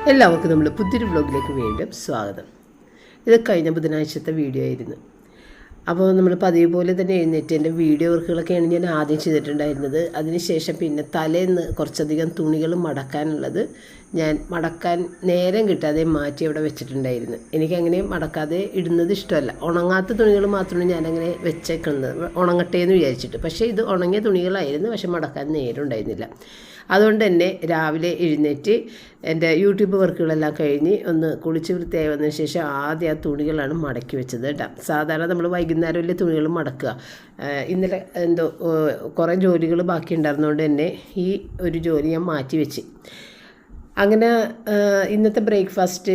എല്ലാവർക്കും നമ്മൾ പുതിയൊരു വ്ലോഗിലേക്ക് വീണ്ടും സ്വാഗതം. ഇത് കഴിഞ്ഞ ബുധനാഴ്ചത്തെ വീഡിയോ ആയിരുന്നു. അപ്പോൾ നമ്മൾ പതിവ് പോലെ തന്നെ എഴുന്നേറ്റ് എൻ്റെ വീഡിയോ വർക്കുകളൊക്കെയാണ് ഞാൻ ആദ്യം ചെയ്തിട്ടുണ്ടായിരുന്നത്. അതിനുശേഷം പിന്നെ തലേന്ന് കുറച്ചധികം തുണികൾ മടക്കാനുള്ളത് ഞാൻ മടക്കാൻ നേരം കിട്ടാതെ മാറ്റി അവിടെ വെച്ചിട്ടുണ്ടായിരുന്നു. എനിക്കങ്ങനെ മടക്കാതെ ഇടുന്നത് ഇഷ്ടമല്ല. ഉണങ്ങാത്ത തുണികൾ മാത്രമാണ് ഞാനങ്ങനെ വെച്ചേക്കുന്നത്, ഉണങ്ങട്ടെ എന്ന് വിചാരിച്ചിട്ട്. പക്ഷേ ഇത് ഉണങ്ങിയ തുണികളായിരുന്നു, പക്ഷെ മടക്കാൻ നേരം ഉണ്ടായിരുന്നില്ല. അതുകൊണ്ട് തന്നെ രാവിലെ എഴുന്നേറ്റ് എൻ്റെ യൂട്യൂബ് വർക്കുകളെല്ലാം കഴിഞ്ഞ് ഒന്ന് കുളിച്ച് വൃത്തിയായി വന്നതിന് ശേഷം ആദ്യം ആ തുണികളാണ് മടക്കി വെച്ചത് കേട്ടോ. സാധാരണ നമ്മൾ വൈകുന്നേരമല്ലേ തുണികൾ മടക്കുക. ഇന്നലെ കുറേ ജോലികൾ ബാക്കി ഉണ്ടായിരുന്നതുകൊണ്ട് തന്നെ ഈ ഒരു ജോലി ഞാൻ മാറ്റി വെച്ച്. അങ്ങനെ ഇന്നത്തെ ബ്രേക്ക്ഫാസ്റ്റ്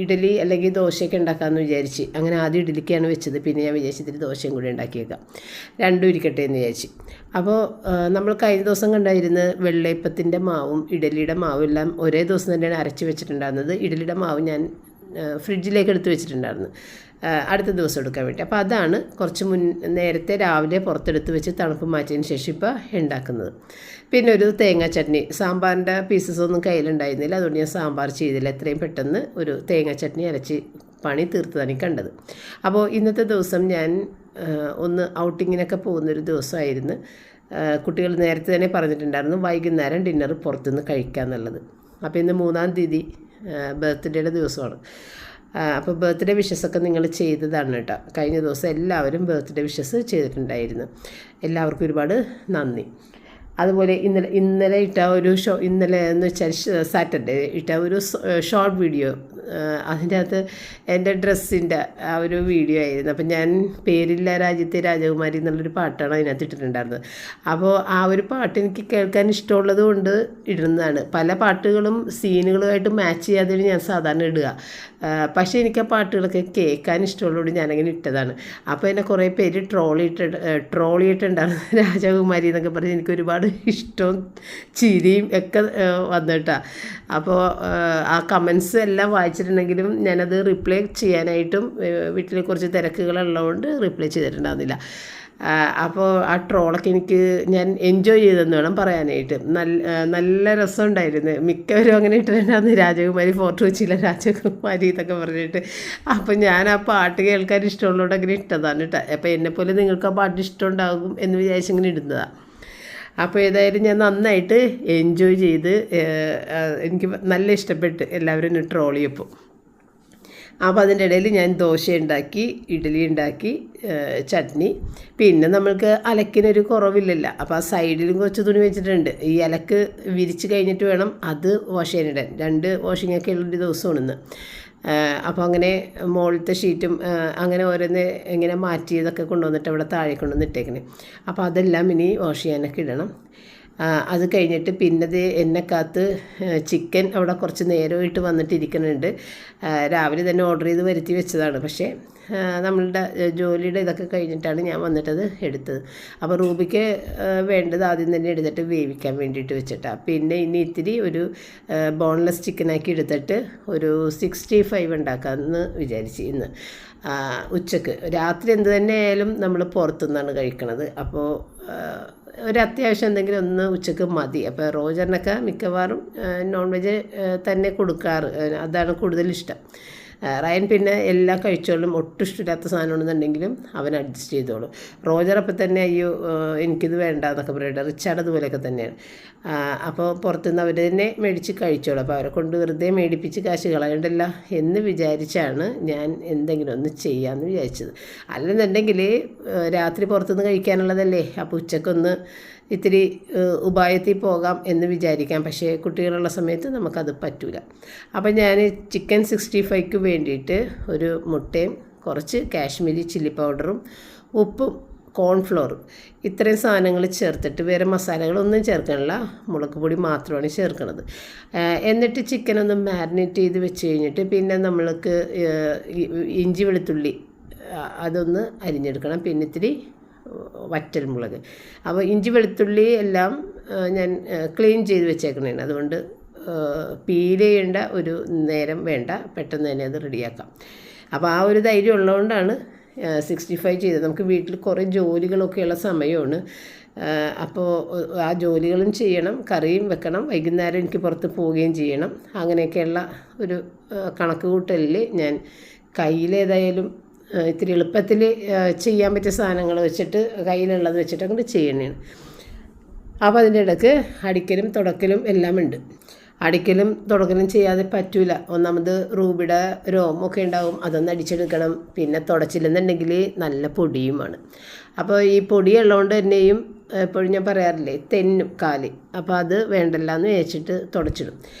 ഇഡലി അല്ലെങ്കിൽ ദോശയൊക്കെ ഉണ്ടാക്കാമെന്ന് വിചാരിച്ച് അങ്ങനെ ആദ്യം ഇഡലിക്കാണ് വെച്ചത്. പിന്നെ ഞാൻ വിചാരിച്ചിട്ട് ദോശയും കൂടി ഉണ്ടാക്കിയേക്കാം, രണ്ടും ഇരിക്കട്ടെ എന്ന് വിചാരിച്ച്. അപ്പോൾ നമ്മൾ കഴിഞ്ഞ ദിവസം കണ്ടായിരുന്ന വെള്ളയപ്പത്തിൻ്റെ മാവും ഇഡലിയുടെ മാവും എല്ലാം ഒരേ ദിവസം തന്നെയാണ് അരച്ച് വെച്ചിട്ടുണ്ടായിരുന്നത്. ഇഡലിയുടെ മാവ് ഞാൻ ഫ്രിഡ്ജിലേക്ക് എടുത്ത് വെച്ചിട്ടുണ്ടായിരുന്നു അടുത്ത ദിവസം എടുക്കാൻ വേണ്ടി. അപ്പോൾ അതാണ് കുറച്ച് നേരത്തെ രാവിലെ പുറത്തെടുത്ത് വെച്ച് തണുപ്പ് മാറ്റിയതിന് ശേഷം ഇപ്പോൾ ഉണ്ടാക്കുന്നത്. പിന്നെ ഒരു തേങ്ങാ ചട്നി, സാമ്പാറിൻ്റെ പീസസ് ഒന്നും കയ്യിലുണ്ടായിരുന്നില്ല, അതുകൊണ്ട് ഞാൻ സാമ്പാർ ചെയ്തില്ല. എത്രയും പെട്ടെന്ന് ഒരു തേങ്ങാ ചട്നി അരച്ച് പണി തീർത്തതാണ് കണ്ടത്. അപ്പോൾ ഇന്നത്തെ ദിവസം ഞാൻ ഒന്ന് ഔട്ടിങ്ങിനൊക്കെ പോകുന്നൊരു ദിവസമായിരുന്നു. കുട്ടികൾ നേരത്തെ തന്നെ പറഞ്ഞിട്ടുണ്ടായിരുന്നു വൈകുന്നേരം ഡിന്നർ പുറത്തുനിന്ന് കഴിക്കാമെന്നുള്ളത്. അപ്പോൾ ഇന്ന് 3-ാം തീയതി ബർത്ത്ഡേയുടെ ദിവസമാണ്. അപ്പോൾ ബർത്ത്ഡേ വിഷസൊക്കെ നിങ്ങൾ ചെയ്തതാണ് കേട്ടോ. കഴിഞ്ഞ ദിവസം എല്ലാവരും ബർത്ത്ഡേ വിഷസ് ചെയ്തിട്ടുണ്ടായിരുന്നു. എല്ലാവർക്കും ഒരുപാട് നന്ദി. അതുപോലെ ഇന്നലെ ഇട്ട ഒരു ഇന്നലെ എന്ന് വെച്ചാൽ സാറ്റർഡേ ഇട്ട ഒരു ഷോർട്ട് വീഡിയോ, അതിൻ്റെ അകത്ത് എൻ്റെ ഡ്രസ്സിൻ്റെ ആ ഒരു വീഡിയോ ആയിരുന്നു. അപ്പം ഞാൻ പേരില്ല രാജ്യത്തെ രാജകുമാരി എന്നുള്ളൊരു പാട്ടാണ് അതിനകത്ത് ഇട്ടിട്ടുണ്ടായിരുന്നത്. അപ്പോൾ ആ ഒരു പാട്ട് എനിക്ക് കേൾക്കാൻ ഇഷ്ടമുള്ളത് കൊണ്ട് ഇടുന്നതാണ്. പല പാട്ടുകളും സീനുകളുമായിട്ട് മാച്ച് ചെയ്യാതെയാണ് ഞാൻ സാധാരണ ഇടുക. പക്ഷേ എനിക്ക് ആ പാട്ടുകളൊക്കെ കേൾക്കാൻ ഇഷ്ടമുള്ളതുകൊണ്ട് ഞാനങ്ങനെ ഇട്ടതാണ്. അപ്പോൾ എന്നെ കുറേ പേര് ട്രോൾ ചെയ്തിട്ടുണ്ടായിരുന്നു രാജകുമാരി എന്നൊക്കെ പറഞ്ഞ്. എനിക്ക് ഒരുപാട് ഇഷ്ടവും ചിരിയും ഒക്കെ വന്നിട്ടാണ്. അപ്പോൾ ആ കമൻസ് എല്ലാം വായിച്ചിട്ടുണ്ടെങ്കിലും ഞാനത് റിപ്ലൈ ചെയ്യാനായിട്ടും വീട്ടിൽ കുറച്ച് തിരക്കുകളുള്ളതുകൊണ്ട് റിപ്ലൈ ചെയ്തിട്ടുണ്ടാകുന്നില്ല. അപ്പോൾ ആ ട്രോളൊക്കെ ഞാൻ എൻജോയ് ചെയ്തെന്ന് വേണം പറയാനായിട്ട്. നല്ല രസമുണ്ടായിരുന്നു. മിക്കവരും അങ്ങനെ ഇട്ടിട്ടുണ്ടായിരുന്നു രാജകുമാരി ഫോർട്ട് കൊച്ചിയിലെ രാജകുമാരി എന്നൊക്കെ പറഞ്ഞിട്ട്. അപ്പോൾ ഞാൻ ആ പാട്ട് കേൾക്കാൻ ഇഷ്ടമുള്ളതുകൊണ്ട് അങ്ങനെ ഇട്ടതാണ് കേട്ടോ. അപ്പോൾ എന്നെപ്പോലെ നിങ്ങൾക്ക് ആ പാട്ട് ഇഷ്ടമുണ്ടാകും എന്ന് വിചാരിച്ചിങ്ങനെ ഇടുന്നതാണ്. അപ്പോൾ ഏതായാലും ഞാൻ നന്നായിട്ട് എൻജോയ് ചെയ്ത് എനിക്ക് നല്ല ഇഷ്ടപ്പെട്ട് എല്ലാവരും ട്രോൾ ചെയ്യപ്പോൾ. അപ്പോൾ അതിൻ്റെ ഇടയിൽ ഞാൻ ദോശ ഉണ്ടാക്കി, ഇഡ്ഡലി ഉണ്ടാക്കി, ചട്നി. പിന്നെ നമ്മൾക്ക് അലക്കിനൊരു കുറവില്ലല്ലോ. അപ്പോൾ ആ സൈഡിലും കുറച്ച് തുണി വെച്ചിട്ടുണ്ട്. ഈ അലക്ക് വിരിച്ച് കഴിഞ്ഞിട്ട് വേണം അത് വാഷ് ചെയ്യാനിടാൻ. 2 വാഷിങ്ങൊക്കെ ഉള്ളൊരു ദിവസമാണ് ഇന്ന്. അപ്പോൾ അങ്ങനെ മുകളിലത്തെ ഷീറ്റും അങ്ങനെ ഓരോന്ന് ഇങ്ങനെ മാറ്റിയതൊക്കെ കൊണ്ടുവന്നിട്ട് അവിടെ താഴെ കൊണ്ടുവന്ന് ഇട്ടേക്കണേ. അപ്പോൾ അതെല്ലാം ഇനി വാഷ് ചെയ്യാനൊക്കെ ഇടണം. അത് കഴിഞ്ഞിട്ട് പിന്നത് എന്നെക്കാത്ത് ചിക്കൻ അവിടെ കുറച്ച് നേരമായിട്ട് വന്നിട്ടിരിക്കുന്നുണ്ട്. രാവിലെ തന്നെ ഓർഡർ ചെയ്ത് വരുത്തി വെച്ചതാണ്. പക്ഷേ നമ്മളുടെ ജോലിയുടെ ഇതൊക്കെ കഴിഞ്ഞിട്ടാണ് ഞാൻ വന്നിട്ടത് എടുത്തത്. അപ്പോൾ റൂബിക്ക് വേണ്ടത് ആദ്യം തന്നെ എടുത്തിട്ട് വേവിക്കാൻ വേണ്ടിയിട്ട് വെച്ചിട്ടാണ്. പിന്നെ ഇനി ഇത്തിരി ഒരു ബോൺലെസ് ചിക്കനാക്കി എടുത്തിട്ട് ഒരു 65 ഉണ്ടാക്കാമെന്ന് വിചാരിച്ച് ഇന്ന് ഉച്ചക്ക്. രാത്രി എന്ത് തന്നെ ആയാലും നമ്മൾ പുറത്തുനിന്നാണ് കഴിക്കണത്. അപ്പോൾ ഒരു അത്യാവശ്യം എന്തെങ്കിലും ഒന്ന് ഉച്ചക്ക് മതി. അപ്പോൾ റോജറിനൊക്കെ മിക്കവാറും നോൺ വെജ് തന്നെ കൊടുക്കാറ്, അതാണ് കൂടുതൽ ഇഷ്ടം. റയൻ പിന്നെ എല്ലാം കഴിച്ചോളും. ഒട്ടും ഇഷ്ടമില്ലാത്ത സാധനമാണെന്നുണ്ടെങ്കിലും അവൻ അഡ്ജസ്റ്റ് ചെയ്തോളും. റോജർ അപ്പം തന്നെ അയ്യോ എനിക്കിത് വേണ്ട എന്നൊക്കെ പറയട്ടെ. റിച്ചാർഡ് അതുപോലെയൊക്കെ തന്നെയാണ്. അപ്പോൾ പുറത്തുനിന്ന് അവർ തന്നെ മേടിച്ച് കഴിച്ചോളും. അപ്പോൾ അവരെ കൊണ്ട് വെറുതെ മേടിപ്പിച്ച് കാശ് കളയണ്ടല്ല എന്ന് വിചാരിച്ചാണ് ഞാൻ എന്തെങ്കിലും ഒന്ന് ചെയ്യാമെന്ന് വിചാരിച്ചത്. അല്ലെന്നുണ്ടെങ്കിൽ രാത്രി പുറത്തുനിന്ന് കഴിക്കാനുള്ളതല്ലേ, അപ്പോൾ ഉച്ചക്കൊന്ന് ഇത്തിരി ഉപായത്തിൽ പോകാം എന്ന് വിചാരിക്കാം. പക്ഷേ കുട്ടികളുള്ള സമയത്ത് നമുക്കത് പറ്റില്ല. അപ്പം ഞാൻ ചിക്കൻ 65ക്ക് വേണ്ടിയിട്ട് ഒരു മുട്ടയും കുറച്ച് കാശ്മീരി ചില്ലി പൗഡറും ഉപ്പും കോൺഫ്ലോറും ഇത്രയും സാധനങ്ങൾ ചേർത്തിട്ട് വേറെ മസാലകളൊന്നും ചേർക്കണില്ല, മുളക് പൊടി മാത്രമാണ് ചേർക്കുന്നത്. എന്നിട്ട് ചിക്കനൊന്ന് മാരിനേറ്റ് ചെയ്ത് വെച്ച് കഴിഞ്ഞിട്ട് പിന്നെ നമ്മൾക്ക് ഇഞ്ചി വെളുത്തുള്ളി അതൊന്ന് അരിഞ്ഞെടുക്കണം. പിന്നെ ഇത്തിരി വറ്റൽമുളക്. അപ്പോൾ ഇഞ്ചി വെളുത്തുള്ളി എല്ലാം ഞാൻ ക്ലീൻ ചെയ്ത് വെച്ചേക്കണേണ്. അതുകൊണ്ട് പീൽ ചെയ്യേണ്ട ഒരു നേരം വേണ്ട, പെട്ടെന്ന് തന്നെ അത് റെഡിയാക്കാം. അപ്പോൾ ആ ഒരു ധൈര്യം ഉള്ളതുകൊണ്ടാണ് 65 ചെയ്തത്. നമുക്ക് വീട്ടിൽ കുറേ ജോലികളൊക്കെയുള്ള സമയമാണ്. അപ്പോൾ ആ ജോലികളും ചെയ്യണം, കറിയും വെക്കണം, വൈകുന്നേരം എനിക്ക് പുറത്ത് പോവുകയും ചെയ്യണം. അങ്ങനെയൊക്കെയുള്ള ഒരു കണക്ക് കൂട്ടലിൽ ഞാൻ കയ്യിലേതായാലും ഇത്തിരി എളുപ്പത്തിൽ ചെയ്യാൻ പറ്റിയ സാധനങ്ങൾ വെച്ചിട്ട് കയ്യിലുള്ളത് വെച്ചിട്ട് അങ്ങോട്ട് ചെയ്യണേണ്. അപ്പോൾ അതിൻ്റെ ഇടയ്ക്ക് അടിക്കലും തുടക്കലും എല്ലാം ഉണ്ട്. അടിക്കലും തുടക്കലും ചെയ്യാതെ പറ്റൂല. ഒന്നാമത് റൂബിയുടെ രോമൊക്കെ ഉണ്ടാവും, അതൊന്ന് അടിച്ചെടുക്കണം. പിന്നെ തുടച്ചില്ലെന്നുണ്ടെങ്കിൽ നല്ല പൊടിയുമാണ്. അപ്പോൾ ഈ പൊടിയുള്ളതുകൊണ്ട് തന്നെയും എപ്പോഴും ഞാൻ പറയാറില്ലേ, തെന്നും കാല്. അപ്പോൾ അത് വേണ്ടല്ല എന്ന് വെച്ചിട്ട് തുടച്ചിടും.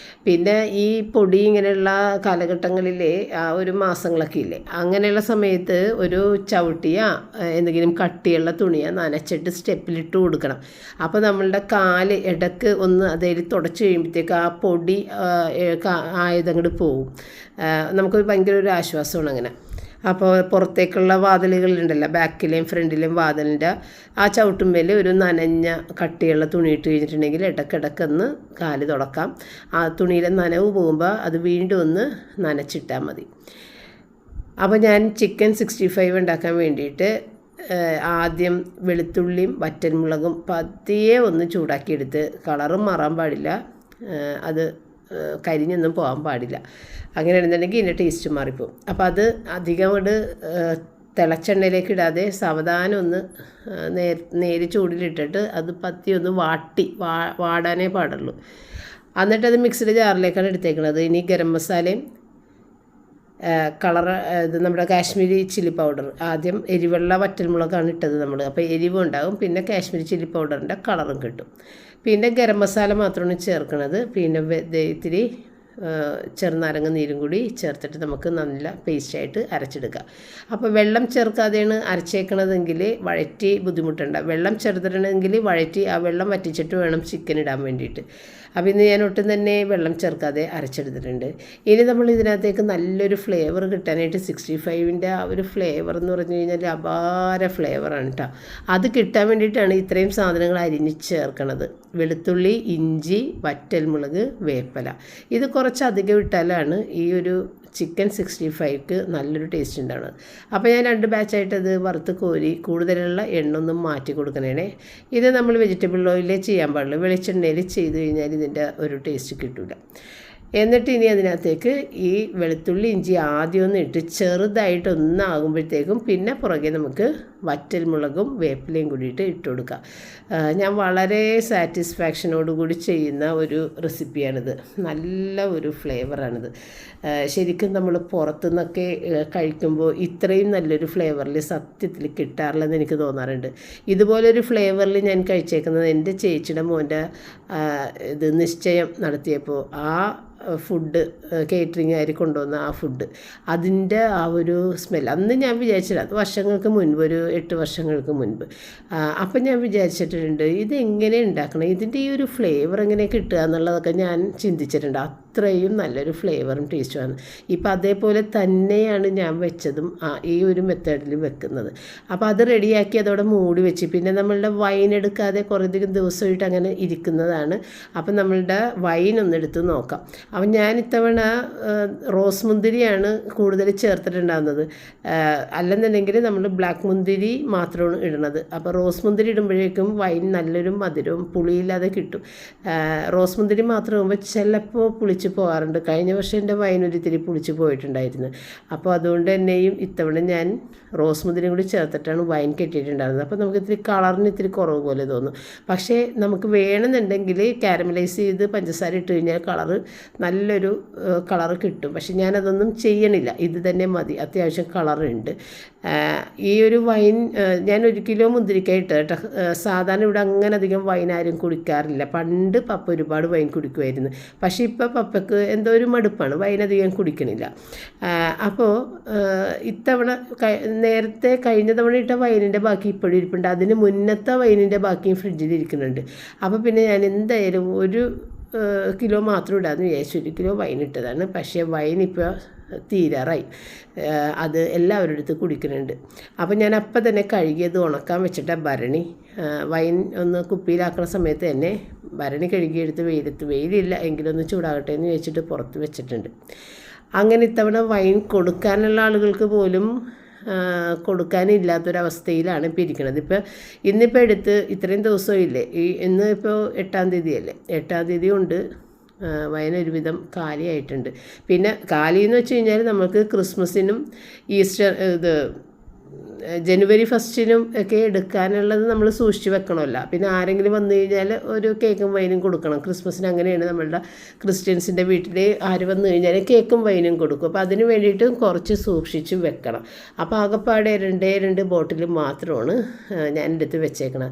പിന്നെ ഈ പൊടി ഇങ്ങനെയുള്ള കാലഘട്ടങ്ങളിൽ ആ ഒരു മാസങ്ങളൊക്കെ ഇല്ലേ, അങ്ങനെയുള്ള സമയത്ത് ഒരു ചവിട്ടിയോ എന്തെങ്കിലും കട്ടിയുള്ള തുണിയോ നനച്ചിട്ട് സ്റ്റെപ്പിലിട്ട് കൊടുക്കണം. അപ്പോൾ നമ്മളുടെ കാല് ഇടയ്ക്ക് ഒന്ന് അതിൽ തുടച്ച് കഴിയുമ്പോഴത്തേക്ക് ആ പൊടി ആയതങ്ങോട്ട് പോവും. നമുക്ക് ഭയങ്കര ഒരു ആശ്വാസമാണ് അങ്ങനെ. അപ്പോൾ പുറത്തേക്കുള്ള വാതിലുകളുണ്ടല്ലോ, ബാക്കിലെയും ഫ്രണ്ടിലെയും വാതിലിൻ്റെ ആ ചവിട്ടുമ്പേൽ ഒരു നനഞ്ഞ കട്ടിയുള്ള തുണി ഇട്ട് കഴിഞ്ഞിട്ടുണ്ടെങ്കിൽ ഇടയ്ക്കിടയ്ക്കൊന്ന് കാല് തുടക്കാം. ആ തുണിയിലെ നനവ് പോകുമ്പോൾ അത് വീണ്ടും ഒന്ന് നനച്ചിട്ടാൽ മതി. അപ്പോൾ ഞാൻ ചിക്കൻ 65 ഉണ്ടാക്കാൻ വേണ്ടിയിട്ട് ആദ്യം വെളുത്തുള്ളിയും വറ്റൽമുളകും പതിയെ ഒന്ന് ചൂടാക്കിയെടുത്ത്, കളറും മാറാൻ പാടില്ല, അത് കരിഞ്ഞൊന്നും പോകാൻ പാടില്ല. അങ്ങനെ ഇടുന്നുണ്ടെങ്കിൽ ഇതിൻ്റെ ടേസ്റ്റ് മാറിപ്പോവും. അപ്പോൾ അത് അധികം കൊണ്ട് തിളച്ചെണ്ണയിലേക്ക് ഇടാതെ സാവധാനം ഒന്ന് നേരെ ചൂടിലിട്ടിട്ട് അത് പത്തി ഒന്ന് വാടാനേ പാടുള്ളൂ. എന്നിട്ടത് മിക്സിയുടെ ജാറിലേക്കാണ് എടുത്തേക്കുന്നത്. ഇനി ഗരം മസാലയും ഇത് നമ്മുടെ കാശ്മീരി ചില്ലി പൗഡർ, ആദ്യം എരിവെള്ള വറ്റൽമുളകാണ് ഇട്ടത് നമ്മൾ, അപ്പോൾ എരിവും ഉണ്ടാകും. പിന്നെ കാശ്മീരി ചില്ലി പൗഡറിൻ്റെ കളറും കിട്ടും. പിന്നെ ഗരം മസാല മാത്രമാണ് ചേർക്കുന്നത്. പിന്നെ ഇത്തിരി ചെറുനാരങ്ങ നീരും കൂടി ചേർത്തിട്ട് നമുക്ക് നല്ല പേസ്റ്റായിട്ട് അരച്ചെടുക്കാം. അപ്പോൾ വെള്ളം ചേർക്കാതെയാണ് അരച്ചേക്കണതെങ്കിൽ വഴറ്റി ബുദ്ധിമുട്ടുണ്ട്. വെള്ളം ചേർത്തിട്ടുണ്ടെങ്കിൽ വഴറ്റി ആ വെള്ളം വറ്റിച്ചിട്ട് വേണം ചിക്കൻ ഇടാൻ വേണ്ടിയിട്ട്. അപ്പോൾ ഇന്ന് ഞാൻ ഒട്ടും തന്നെ വെള്ളം ചേർക്കാതെ അരച്ചെടുത്തിട്ടുണ്ട്. ഇനി നമ്മൾ ഇതിനകത്തേക്ക് നല്ലൊരു ഫ്ലേവർ കിട്ടാനായിട്ട് 65ൻ്റെ ആ ഒരു ഫ്ലേവർ എന്ന് പറഞ്ഞു കഴിഞ്ഞാൽ അപാര ഫ്ലേവറാണ് കേട്ടോ. അത് കിട്ടാൻ വേണ്ടിയിട്ടാണ് ഇത്രയും സാധനങ്ങൾ അരിഞ്ഞ് ചേർക്കണത്. വെളുത്തുള്ളി, ഇഞ്ചി, വറ്റൽമുളക്, വേപ്പില, ഇത് കുറച്ചധികം ഇട്ടാലാണ് ഈ ഒരു ചിക്കൻ 65ക്ക് നല്ലൊരു ടേസ്റ്റ് ഉണ്ടാവുന്നത്. അപ്പോൾ ഞാൻ 2 ബാച്ചായിട്ടത് വറുത്ത് കോരി കൂടുതലുള്ള എണ്ണ ഒന്നും മാറ്റി കൊടുക്കണേ. ഇത് നമ്മൾ വെജിറ്റബിൾ ഓയിലേ ചെയ്യാൻ പാടുള്ളൂ, വെളിച്ചെണ്ണയിൽ ചെയ്ത് കഴിഞ്ഞാൽ ഇതിൻ്റെ ഒരു ടേസ്റ്റ് കിട്ടില്ല. എന്നിട്ട് ഇനി അതിനകത്തേക്ക് ഈ വെളുത്തുള്ളി ഇഞ്ചി ആദ്യം ഒന്ന് ഇട്ട് ചെറുതായിട്ടൊന്നാകുമ്പോഴത്തേക്കും പിന്നെ പുറകെ നമുക്ക് വറ്റൽമുളകും വേപ്പിലയും കൂടിയിട്ട് ഇട്ട് കൊടുക്കുക. ഞാൻ വളരെ സാറ്റിസ്ഫാക്ഷനോടുകൂടി ചെയ്യുന്ന ഒരു റെസിപ്പിയാണിത്. നല്ല ഒരു ഫ്ലേവറാണിത്. ശരിക്കും നമ്മൾ പുറത്തുനിന്നൊക്കെ കഴിക്കുമ്പോൾ ഇത്രയും നല്ലൊരു ഫ്ലേവറിൽ സത്യത്തിൽ കിട്ടാറില്ലെന്ന് എനിക്ക് തോന്നാറുണ്ട്. ഇതുപോലൊരു ഫ്ലേവറിൽ ഞാൻ കഴിച്ചേക്കുന്നത് എൻ്റെ ചേച്ചിയുടെ മോൻ്റെ ഇത് നിശ്ചയം നടത്തിയപ്പോൾ ആ ഫുഡ് കേറ്ററിംഗുകാർ കൊണ്ടുവന്ന ആ ഫുഡ്, അതിൻ്റെ ആ ഒരു സ്മെൽ അന്ന് ഞാൻ വിചാരിച്ചില്ല, അത് വർഷങ്ങൾക്ക് മുൻപ്, ഒരു 8 വർഷങ്ങൾക്ക് മുൻപ്. അപ്പം ഞാൻ വിചാരിച്ചിട്ടുണ്ട് ഇതെങ്ങനെ ഉണ്ടാക്കണം, ഇതിൻ്റെ ഈ ഒരു ഫ്ലേവർ എങ്ങനെ കിട്ടുക എന്നുള്ളതൊക്കെ ഞാൻ ചിന്തിച്ചിട്ടുണ്ട്. അത്രയും നല്ലൊരു ഫ്ലേവറും ടേസ്റ്റുമാണ്. ഇപ്പം അതേപോലെ തന്നെയാണ് ഞാൻ വെച്ചതും ഈ ഒരു മെത്തേഡിൽ വെക്കുന്നത്. അപ്പോൾ അത് റെഡിയാക്കി അതോടെ മൂടി വെച്ച് പിന്നെ നമ്മളുടെ വൈൻ എടുക്കാതെ കുറേയധികം ദിവസമായിട്ട് അങ്ങനെ ഇരിക്കുന്നതാണ്. അപ്പം നമ്മളുടെ വൈൻ ഒന്നെടുത്ത് നോക്കാം. അപ്പം ഞാൻ ഇത്തവണ റോസ് മുന്തിരിയാണ് കൂടുതൽ ചേർത്തിട്ടുണ്ടാകുന്നത്. അല്ലെന്നുണ്ടെങ്കിൽ നമ്മൾ ബ്ലാക്ക് മുന്തിരി മാത്രമാണ് ഇടുന്നത്. അപ്പോൾ റോസ് മുന്തിരി ഇടുമ്പോഴേക്കും വൈൻ നല്ലൊരു മധുരവും പുളിയില്ലാതെ കിട്ടും. റോസ് മുന്തിരി മാത്രം ഇടുമ്പോൾ ചിലപ്പോൾ പുളിച്ച് പോകാറുണ്ട്. കഴിഞ്ഞ വർഷം എൻ്റെ വൈൻ ഒരിത്തിരി പുളിച്ച് പോയിട്ടുണ്ടായിരുന്നു. അപ്പോൾ അതുകൊണ്ട് തന്നെയും ഇത്തവണ ഞാൻ റോസ് മുന്തിരിയും കൂടി ചേർത്തിട്ടാണ് വൈൻ കെട്ടിയിട്ടുണ്ടായിരുന്നത്. അപ്പോൾ നമുക്ക് ഇത്തിരി കളറിന് ഇത്തിരി കുറവ് പോലെ തോന്നും. പക്ഷേ നമുക്ക് വേണമെന്നുണ്ടെങ്കിൽ കാരമലൈസ് ചെയ്ത് പഞ്ചസാര ഇട്ട് കഴിഞ്ഞാൽ നല്ലൊരു കളറ് കിട്ടും. പക്ഷെ ഞാനതൊന്നും ചെയ്യണില്ല, ഇത് തന്നെ മതി, അത്യാവശ്യം കളറുണ്ട്. ഈ ഒരു വൈൻ ഞാൻ 1 കിലോ മുന്തിരിക്കായിട്ട് കേട്ടോ. സാധാരണ ഇവിടെ അങ്ങനെ അധികം വൈൻ ആരും കുടിക്കാറില്ല. പണ്ട് പപ്പ ഒരുപാട് വൈൻ കുടിക്കുമായിരുന്നു. പക്ഷേ ഇപ്പോൾ പപ്പയ്ക്ക് എന്തോ ഒരു മടുപ്പാണ്, വൈൻ അധികം കുടിക്കണില്ല. അപ്പോൾ ഇത്തവണ നേരത്തെ കഴിഞ്ഞ തവണ ഇട്ട വൈനിൻ്റെ ബാക്കി ഇപ്പോഴും ഇരിപ്പുണ്ട്. അതിന് മുന്നത്തെ വൈനിൻ്റെ ബാക്കിയും ഫ്രിഡ്ജിൽ ഇരിക്കുന്നുണ്ട്. അപ്പോൾ പിന്നെ ഞാൻ എന്തായാലും 1 കിലോ മാത്രം ഇടാമെന്ന് വിചാരിച്ചു. 1 കിലോ വൈൻ ഇട്ടതാണ്. പക്ഷേ വൈൻ ഇപ്പോൾ തീരാറായി, അത് എല്ലാവരുടെ അടുത്ത് കുടിക്കുന്നുണ്ട്. അപ്പോൾ ഞാൻ അപ്പം തന്നെ കഴുകിയത് ഉണക്കാൻ വെച്ചിട്ട് ഭരണി വൈൻ ഒന്ന് കുപ്പിയിലാക്കുന്ന സമയത്ത് തന്നെ ഭരണി കഴുകിയെടുത്ത് വെയിലില്ല എങ്കിലൊന്ന് ചൂടാകട്ടെ എന്ന് വെച്ചിട്ട് പുറത്ത് വെച്ചിട്ടുണ്ട്. അങ്ങനെ ഇത്തവണ വൈൻ കൊടുക്കാനുള്ള ആളുകൾക്ക് പോലും കൊടുക്കാനില്ലാത്തൊരവസ്ഥയിലാണ് ഇപ്പോൾ ഇരിക്കുന്നത്. ഇന്നിപ്പോൾ എടുത്ത് ഇത്രയും ദിവസമില്ലേ, ഇന്ന് ഇപ്പോൾ 8-ാം തീയതിയല്ലേ, 8-ാം തീയതി കൊണ്ട് വയൻ ഒരുവിധം കാലിയായിട്ടുണ്ട്. പിന്നെ കാലി എന്ന് വെച്ച് കഴിഞ്ഞാൽ നമുക്ക് ക്രിസ്മസിനും ഈസ്റ്റർ ജനുവരി 1 ഒക്കെ എടുക്കാനുള്ളത് നമ്മൾ സൂക്ഷിച്ച് വെക്കണമല്ലോ. പിന്നെ ആരെങ്കിലും വന്നു കഴിഞ്ഞാൽ ഒരു കേക്കും വൈനും കൊടുക്കണം. ക്രിസ്മസിന് അങ്ങനെയാണ് നമ്മളുടെ ക്രിസ്ത്യൻസിൻ്റെ വീട്ടിൽ ആര് വന്നു കഴിഞ്ഞാൽ കേക്കും വൈനും കൊടുക്കും. അപ്പോൾ അതിന് വേണ്ടിയിട്ട് കുറച്ച് സൂക്ഷിച്ച് വെക്കണം. അപ്പോൾ ആകെപ്പാടെ 2 ബോട്ടിൽ മാത്രമാണ് ഞാൻ എടുത്ത് വെച്ചേക്കണം.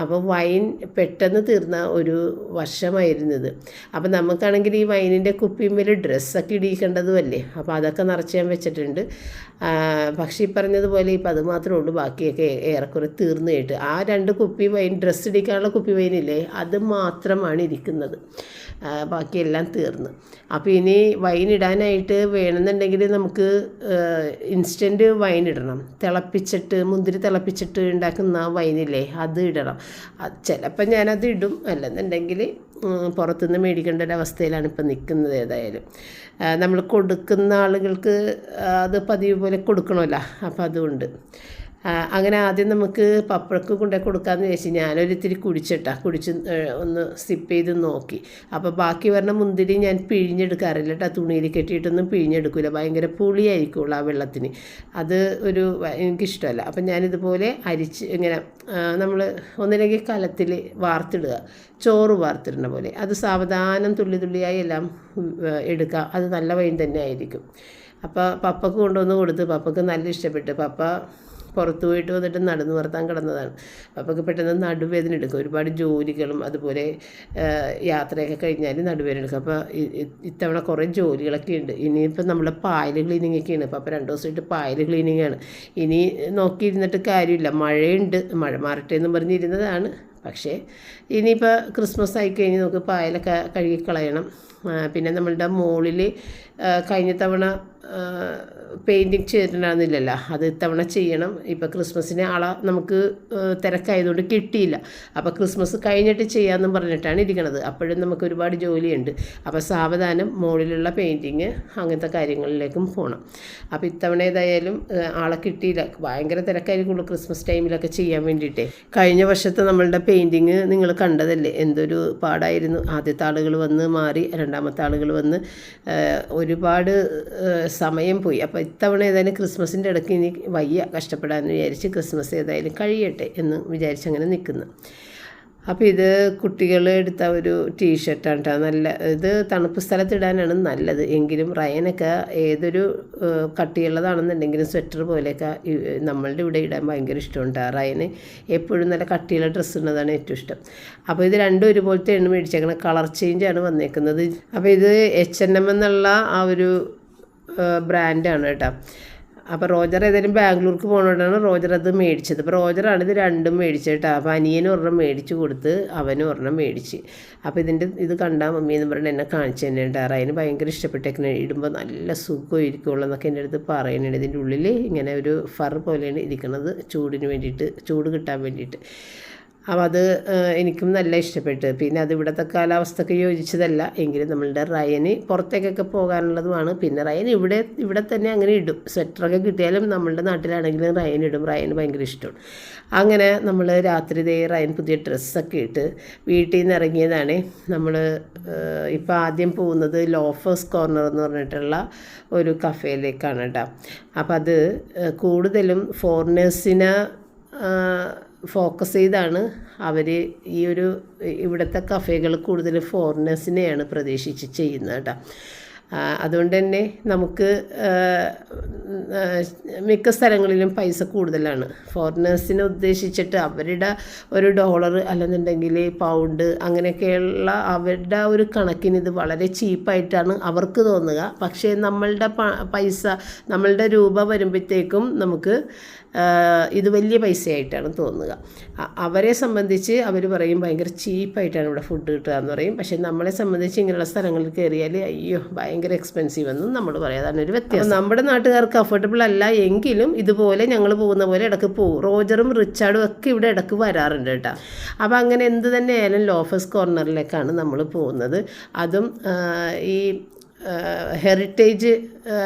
അപ്പോൾ വൈൻ പെട്ടെന്ന് തീർന്ന ഒരു വർഷമായിരുന്നത്. അപ്പോൾ നമുക്കാണെങ്കിൽ ഈ വൈനിൻ്റെ കുപ്പിമേൽ ഡ്രസ്സൊക്കെ ഇടിക്കേണ്ടതുമല്ലേ, അപ്പോൾ അതൊക്കെ നിറച്ച് ഞാൻ വെച്ചിട്ടുണ്ട്. പക്ഷേ ഈ പറഞ്ഞതുപോലെ ഇപ്പം അത് മാത്രമേ ഉള്ളൂ, ബാക്കിയൊക്കെ ഏറെക്കുറെ തീർന്നു കേട്ട്. ആ 2 കുപ്പി വൈൻ, ഡ്രസ്സ് ഇടിക്കാനുള്ള കുപ്പി വൈനില്ലേ, അത് മാത്രമാണ് ഇരിക്കുന്നത്. ബാക്കിയെല്ലാം തീർന്നു. അപ്പോൾ ഇനി വൈൻ ഇടാനായിട്ട് വേണമെന്നുണ്ടെങ്കിൽ നമുക്ക് ഇൻസ്റ്റൻറ്റ് വൈൻ ഇടണം. മുന്തിരി തിളപ്പിച്ചിട്ട് ഉണ്ടാക്കുന്ന വൈനില്ലേ, അത് ഇടണം. ചിലപ്പോൾ ഞാനത് ഇടും, അല്ലെന്നുണ്ടെങ്കിൽ പുറത്തുനിന്ന് മേടിക്കേണ്ട ഒരവസ്ഥയിലാണ് ഇപ്പം നിൽക്കുന്നത്. ഏതായാലും നമ്മൾ കൊടുക്കുന്ന ആളുകൾക്ക് അത് പതിവ് പോലെ കൊടുക്കണമല്ലോ, അപ്പം അതുകൊണ്ട് അങ്ങനെ ആദ്യം നമുക്ക് പപ്പടക്ക് കൊണ്ടുപോയി കൊടുക്കാമെന്ന് വിചാരിച്ചു. ഞാനൊരിത്തിരി കുടിച്ച് ഒന്ന് സിപ്പ് ചെയ്ത് നോക്കി. അപ്പോൾ ബാക്കി പറഞ്ഞ മുന്തിരി ഞാൻ പിഴിഞ്ഞെടുക്കാറില്ല കേട്ടോ, തുണിയിൽ കെട്ടിയിട്ടൊന്നും പിഴിഞ്ഞെടുക്കില്ല, ഭയങ്കര പുളിയായിരിക്കുള്ളൂ ആ വെള്ളത്തിന്. അത് എനിക്കിഷ്ടമല്ല. അപ്പം ഞാനിതുപോലെ ഇങ്ങനെ നമ്മൾ ഒന്നില്ലെങ്കിൽ കലത്തിൽ വാർത്തിടുക, ചോറ് വാർത്തിടുന്ന പോലെ, അത് സാവധാനം തുള്ളിയായി എല്ലാം എടുക്കുക. അത് നല്ല വൈൻ തന്നെ ആയിരിക്കും. അപ്പോൾ പപ്പക്ക് കൊണ്ടുവന്ന് കൊടുത്ത് പപ്പക്ക് നല്ല ഇഷ്ടപ്പെട്ടു. പപ്പ പുറത്ത് പോയിട്ട് വന്നിട്ട് നടന്നു വർത്താൻ കിടന്നതാണ്. അപ്പോൾ പെട്ടെന്ന് നടുവേദന എടുക്കും. ഒരുപാട് ജോലികളും അതുപോലെ യാത്രയൊക്കെ കഴിഞ്ഞാൽ നടുവേദന എടുക്കും. അപ്പോൾ ഇത്തവണ കുറേ ജോലികളൊക്കെ ഉണ്ട്. ഇനിയിപ്പോൾ നമ്മളെ പായൽ ക്ലീനിങ്ങൊക്കെയാണ്. അപ്പോൾ 2 ദിവസമായിട്ട് പായൽ ക്ലീനിങ്ങാണ്. ഇനി നോക്കിയിരുന്നിട്ട് കാര്യമില്ല, മഴയുണ്ട്, മഴ മാറട്ടെ എന്ന് പറഞ്ഞിരുന്നതാണ്. പക്ഷേ ഇനിയിപ്പോൾ ക്രിസ്മസ് ആയിക്കഴിഞ്ഞ് നമുക്ക് പായലൊക്കെ കഴുകിക്കളയണം. പിന്നെ നമ്മളുടെ മുകളിൽ കഴിഞ്ഞ തവണ പെയിൻറ്റിങ് ചെയ്തിട്ടുണ്ടായിരുന്നില്ലല്ലോ, അത് ഇത്തവണ ചെയ്യണം. ഇപ്പോൾ ക്രിസ്മസിന് ആളെ നമുക്ക് തിരക്കായതുകൊണ്ട് കിട്ടിയില്ല. അപ്പോൾ ക്രിസ്മസ് കഴിഞ്ഞിട്ട് ചെയ്യാമെന്നും പറഞ്ഞിട്ടാണ് ഇരിക്കുന്നത്. അപ്പോഴും നമുക്ക് ഒരുപാട് ജോലിയുണ്ട്. അപ്പോൾ സാവധാനം മുകളിലുള്ള പെയിൻറ്റിങ് അങ്ങനത്തെ കാര്യങ്ങളിലേക്കും പോകണം. അപ്പോൾ ഇത്തവണ ഏതായാലും ആളെ കിട്ടിയില്ല, ഭയങ്കര തിരക്കായിരിക്കുള്ളൂ ക്രിസ്മസ് ടൈമിലൊക്കെ ചെയ്യാൻ വേണ്ടിയിട്ടേ. കഴിഞ്ഞ വർഷത്തെ നമ്മളുടെ പെയിൻറ്റിങ് നിങ്ങൾ കണ്ടതല്ലേ, എന്തൊരു പാടായിരുന്നു. ആദ്യത്തെ ആളുകൾ വന്ന് മാറി, 2ാമത്തെ ആളുകൾ വന്ന് ഒരുപാട് സമയം പോയി. അപ്പോൾ ഇത്തവണ ഏതായാലും ക്രിസ്മസിൻ്റെ ഇടയ്ക്ക് ഇനി വയ്യ കഷ്ടപ്പെടാമെന്ന് വിചാരിച്ച് ക്രിസ്മസ് ഏതായാലും കഴിയട്ടെ എന്ന് വിചാരിച്ചങ്ങനെ നിൽക്കുന്നു. അപ്പോൾ ഇത് കുട്ടികൾ എടുത്ത ഒരു ടീഷർട്ടാണ് കേട്ടോ. നല്ല ഇത് തണുപ്പ് സ്ഥലത്തിടാനാണ് നല്ലത്. എങ്കിലും റയനൊക്കെ ഏതൊരു കട്ടിയുള്ളതാണെന്നുണ്ടെങ്കിലും സ്വെറ്റർ പോലെയൊക്കെ നമ്മളുടെ ഇവിടെ ഇടാൻ ഭയങ്കര ഇഷ്ടമുണ്ട്. റയന് എപ്പോഴും നല്ല കട്ടിയുള്ള ഡ്രസ്സ് ഇടുന്നതാണ് ഏറ്റവും ഇഷ്ടം. അപ്പോൾ ഇത് രണ്ടും ഒരുപോലത്തെയാണ് മേടിച്ചേക്കുന്നത്. കളർ ചേഞ്ചാണ് വന്നേക്കുന്നത്. അപ്പോൾ ഇത് H&M എന്നുള്ള ആ ഒരു ബ്രാൻഡാണ് കേട്ടോ. അപ്പോൾ റോജർ ഏതായാലും ബാംഗ്ലൂർക്ക് പോകുന്നതുകൊണ്ടാണ് റോജർ അത് മേടിച്ചത്. അപ്പോൾ റോജറാണ് ഇത് രണ്ടും മേടിച്ചത് കേട്ടോ. അപ്പോൾ അനിയനും ഒരെണ്ണം മേടിച്ച് കൊടുത്ത് അവനും ഒരെണ്ണം മേടിച്ച്. അപ്പോൾ ഇത് കണ്ടാൽ മമ്മി എന്ന് പറഞ്ഞിട്ട് എന്നെ കാണിച്ചു തന്നെ ഉണ്ടാറ്. അതിന് ഭയങ്കര ഇഷ്ടപ്പെട്ടേക്കണേ, ഇടുമ്പോൾ നല്ല സുഖമായിരിക്കുള്ളൂ എന്നൊക്കെ എൻ്റെ അടുത്ത് പറയുന്നുണ്ട്. ഇതിൻ്റെ ഉള്ളിൽ ഇങ്ങനെ ഒരു ഫർ പോലെയാണ് ഇരിക്കുന്നത്, ചൂട് കിട്ടാൻ വേണ്ടിയിട്ട്. അപ്പോൾ അത് എനിക്കും നല്ല ഇഷ്ടപ്പെട്ടു. പിന്നെ അത് ഇവിടുത്തെ കാലാവസ്ഥയ്ക്ക് യോജിച്ചതല്ല, എങ്കിലും നമ്മളുടെ റയന് പുറത്തേക്കൊക്കെ പോകാനുള്ളതുമാണ്. പിന്നെ റയൻ ഇവിടെ തന്നെ അങ്ങനെ ഇടും. സ്വെറ്ററൊക്കെ കിട്ടിയാലും നമ്മളുടെ നാട്ടിലാണെങ്കിലും റയൻ ഇടും. റയന് ഭയങ്കര ഇഷ്ടമാണ്. അങ്ങനെ നമ്മൾ രാത്രി റയൻ പുതിയ ഡ്രസ്സൊക്കെ ഇട്ട് വീട്ടിൽ നിന്ന് ഇറങ്ങിയതാണ്. നമ്മൾ ഇപ്പോൾ ആദ്യം പോകുന്നത് ലോഫേഴ്സ് കോർണർ എന്ന് പറഞ്ഞിട്ടുള്ള ഒരു കഫേയിലേക്കാണ് കേട്ടോ. അപ്പോൾ അത് കൂടുതലും ഫോറിനേഴ്സിനെ ഫോക്കസ് ചെയ്താണ് അവർ ഇവിടുത്തെ കഫേകൾ കൂടുതൽ ഫോറിനേഴ്സിനെയാണ് പ്രതീക്ഷിച്ച് ചെയ്യുന്നത് കേട്ടോ. അതുകൊണ്ട് തന്നെ നമുക്ക് മിക്ക സ്ഥലങ്ങളിലും പൈസ കൂടുതലാണ്. ഫോറിനേഴ്സിനെ ഉദ്ദേശിച്ചിട്ട് അവരുടെ ഒരു $1 അല്ലെന്നുണ്ടെങ്കിൽ പൗണ്ട് അങ്ങനെയൊക്കെയുള്ള അവരുടെ ഒരു കണക്കിന് ഇത് വളരെ ചീപ്പായിട്ടാണ് അവർക്ക് തോന്നുക. പക്ഷേ നമ്മളുടെ പൈസ, നമ്മളുടെ രൂപ വരുമ്പോഴത്തേക്കും നമുക്ക് ഇത് വലിയ പൈസയായിട്ടാണ് തോന്നുക. അവരെ സംബന്ധിച്ച് അവർ പറയും ഭയങ്കര ചീപ്പായിട്ടാണ് ഇവിടെ ഫുഡ് കിട്ടുക എന്ന് പറയും. പക്ഷേ നമ്മളെ സംബന്ധിച്ച് ഇങ്ങനെയുള്ള സ്ഥലങ്ങളിൽ കയറിയാൽ അയ്യോ ഭയങ്കര എക്സ്പെൻസീവ് എന്നും നമ്മൾ പറയും. അതാണ് ഒരു വ്യത്യാസം. നമ്മുടെ നാട്ടുകാർക്ക് അഫോർഡബിൾ അല്ല എങ്കിലും ഇതുപോലെ ഞങ്ങൾ പോകുന്ന പോലെ ഇടയ്ക്ക് പോകും. റോജറും റിച്ചാർഡും ഒക്കെ ഇവിടെ ഇടയ്ക്ക് വരാറുണ്ട് കേട്ടോ. അപ്പോൾ അങ്ങനെ എന്ത് തന്നെയായാലും ലോഫേഴ്സ് കോർണറിലേക്കാണ് നമ്മൾ പോകുന്നത്. അതും ഈ ഹെറിറ്റേജ്